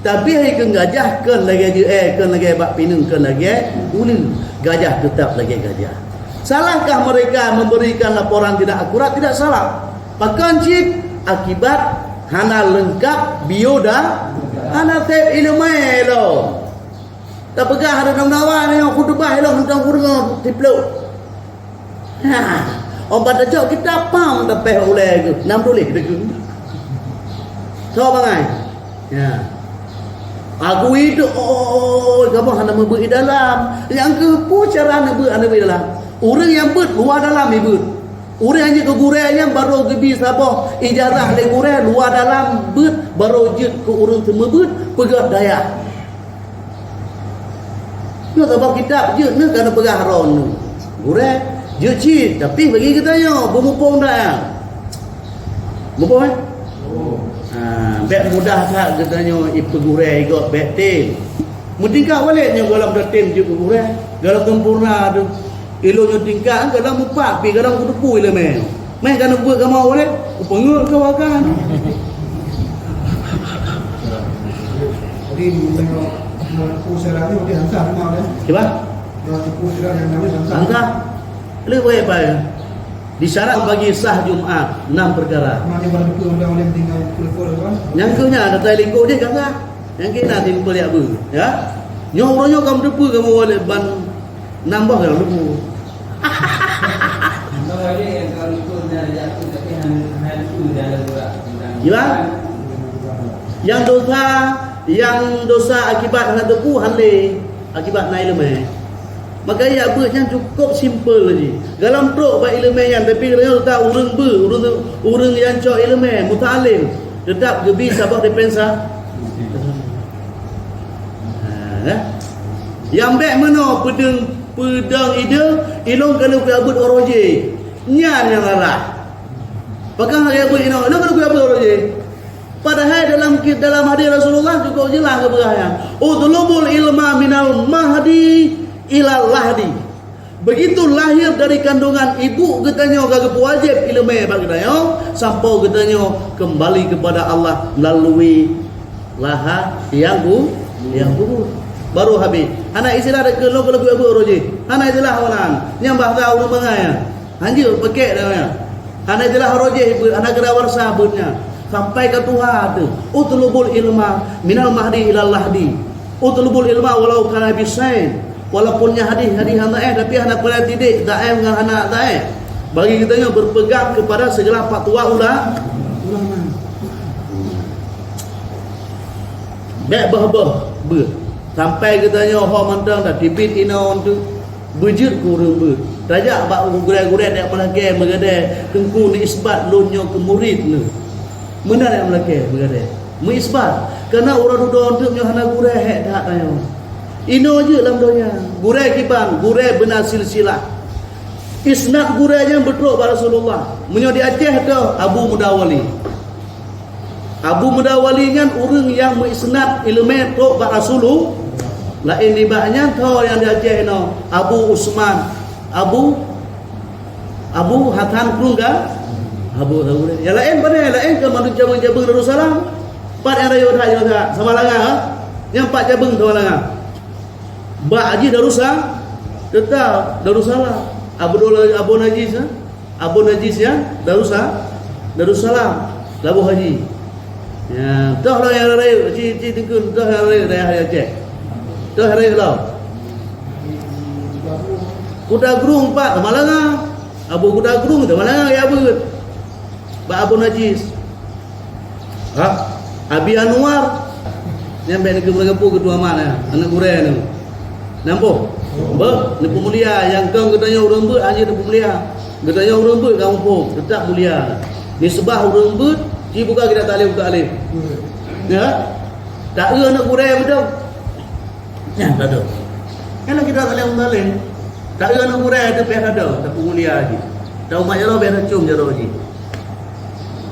Tapi hari ke gajah ke lagi ke lagi bak pinung ke lagi ulu. Gajah tetap lagi gajah. Salahkah mereka memberikan laporan tidak akurat? Tidak salah. Pakan cip akibat hana lengkap bioda hana tep ilmu lo. Tak pegah ada nama ni khutbah lo tentang kurang tipluk. Orang jauh kita pam tapi oleh ke 6 tulis dekat. Tahu bangai? Ya. Aku itu kamu hanya memberi dalam. Yang ke pu cara nak beri dalam. Orang yang ber luar dalam ibu. Orang yang ke gurainya baru gebi sabah ijazah le gurai luar dalam ber baru jet ke orang semua ber pegat daya. Yo sabah kitab je ne kana pegah ron. Gurai je cit tapi bagi kita yo bermupung dah. Mupung bek mudah tak katanya ipegurai ikut bek tim. Mutingkah baliknya dalam tim je pegurai. Dalam sempurna tu. Ilmu tingkah kadang mupak pi kadang kutupu ile meh. Meh kan buat kamu boleh. Upengul kau akan. Jadi tengok pusara ni dia hantar mau dah. Siapa? Dia pusara yang namanya hantar. Hantar. Lu boleh apa? Disyarat bagi sah Jumaat 6 perkara. Mana baru ke undang oleh tinggal telefon kan? Yang kena data lingkup dia kagak. Yang kena timpul ya bu. Ya. Nyoronyo kamu depu kamu boleh ban nambah kalau lu. Nambah dia yang kalau itu dah jatuh tapi hal itu dah juga. Gila? Yang dosa akibat hal depu hale akibat naik lemah. Maka ya yang cukup simple lagi. Dalam truk baik ilmu yang tapi kalau tak urang yang cok ilmu mutalim tetap gebi sabah depensa. Yang baik mana pedang ide ilong kalau kuabut oroje. Nyan yang arah. Pakai hari abut ilong kalau kuabut oroje. Padahal dalam hadis Rasulullah cukup jelas keberahnya. Utlubul ilma minal mahdi ilal lahdi. Begitu lahir dari kandungan ibu katanya kagak wajib ilmu bagi katanya sampai katanya kembali kepada Allah melalui laha yang kubur baru habis. Anak istilah ke lo kalau ibu roji. Anak istilah orang nyambah tahu orang bangaya. Anjir pakai dah. Anak istilah roji anak kena warsa bunnya sampai ke Tuhan tu. Utlubul ilma minal mahdi ilal lahdi. Utlubul ilma walau kana bisain. Walaupunnya hadis handa tapi anak pada tidik da'i dengan anak da'i bagi kitanya berpegang kepada segala fatwa ulama bek bah sampai kitanya ho mantang dah tipit inaon tu bejut kurang ber rajak bak gurai-gurai dak melake megade tengku ni isbat lonyo ke murid ni benar yang melake megade Mengisbat. Karena orang duduk untuk hana gureh hek tak tayo. Ino je dalam dunia. Gureh kiban, gureh benar silsilah. Isnad gureh yang betul pada Rasulullah. Menyo di Aceh tu Abu Mudawali. Abu Mudawali kan orang yang mengisnad ilmu tok pada Rasulullah. Lain libahnya tu yang di Aceh no Abu Usman, Abu Hatan Krungga, Abu Dawud. Yang lain pada yang lain ke manusia menjabung Darussalam. Empat yang raya dah sama langa ha? Yang 4 jabung sama langa. Ba Haji Darussalam tetap Darussalam. Abu Najis ha? Abu Najis ya Darussalam Labu Haji. Ya, dah lah yang raya ci tengkun dah yang raya Aceh. Dah raya lah. Kuda Gerung 4 sama langa. Abu Kuda Gerung sama langa ya Abu. Ba Abu Najis. Ha? Abi Anwar yang baik ke Bergapu ketua mana anak gureh ni. Nampak? Ni pemulia yang kau katanya orang ber hanya pemulia. Katanya orang ber kampung tetap mulia. Ni sebah orang ber ci buka kita tak alif. Ya? Tak ada anak gureh betul. Ya, tak ada. Kalau kita tak alif. Tak ada anak gureh ada pihak ada, tak pemulia lagi. Tahu mak jaro biar cium jaro lagi.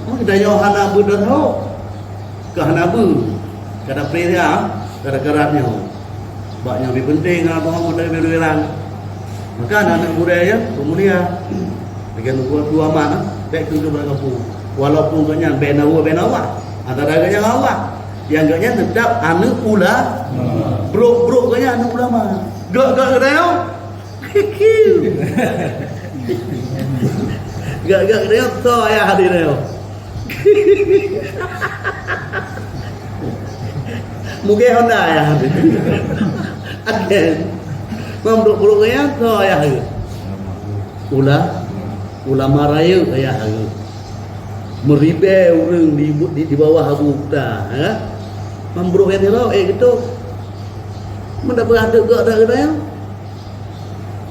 Oh kita yo hana bedah tahu. Ke hanabu kada preria kada karatnya baknya lebih penting apa modal berulang maka anak budaya pemulia dengan dua mana baik tu berkampung walaupun kanya benawa antara kanya awak yang kanya tetap anu pula bro kanya anu ulama gak kedai gak kedai tu ayah hadir dia mungkin Honda ya again mambruk ya to ya ulama raya ya meribe orang di bawah Abu Bakar ya mambruk ya lo gitu mendapat ada gak ada ya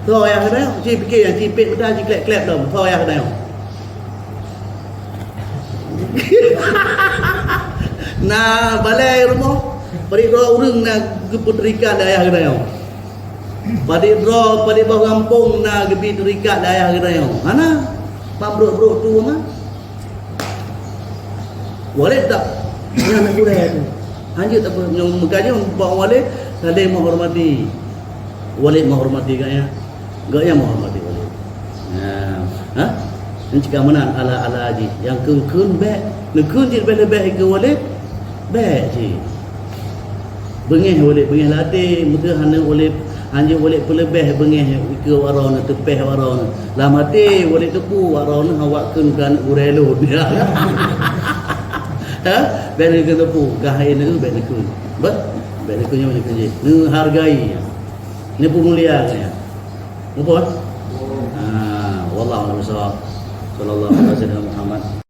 to ya ada ci fikir yang cipik betul ci klek-klek dah to ya ada nah balai rumah pada orang nak keputerikat daya kedai. Pada bawah kampung nak keputerikat daya kedai. Mana? Pambruk tu mana? Walid tak? Yang nak gurau tu. Hanya tak apa. Yang mukanya bawa walid saling menghormati. Walid menghormati gaknya. Gaknya menghormati walid. Ha? Ini jika mana ala haji. Yang kun baik. Nekun je lebih ke walid. Baik je. Bengih boleh latih muka hanya boleh pelebih bengih ke warana tepeh warana lah mati boleh tepu warana awak kan urelu dia ha ben ke tepu gahai ni ben ke ben ke nya ni hargai ni pemulia ya apa wallahu a'lam bishawab sallallahu alaihi wasallam Muhammad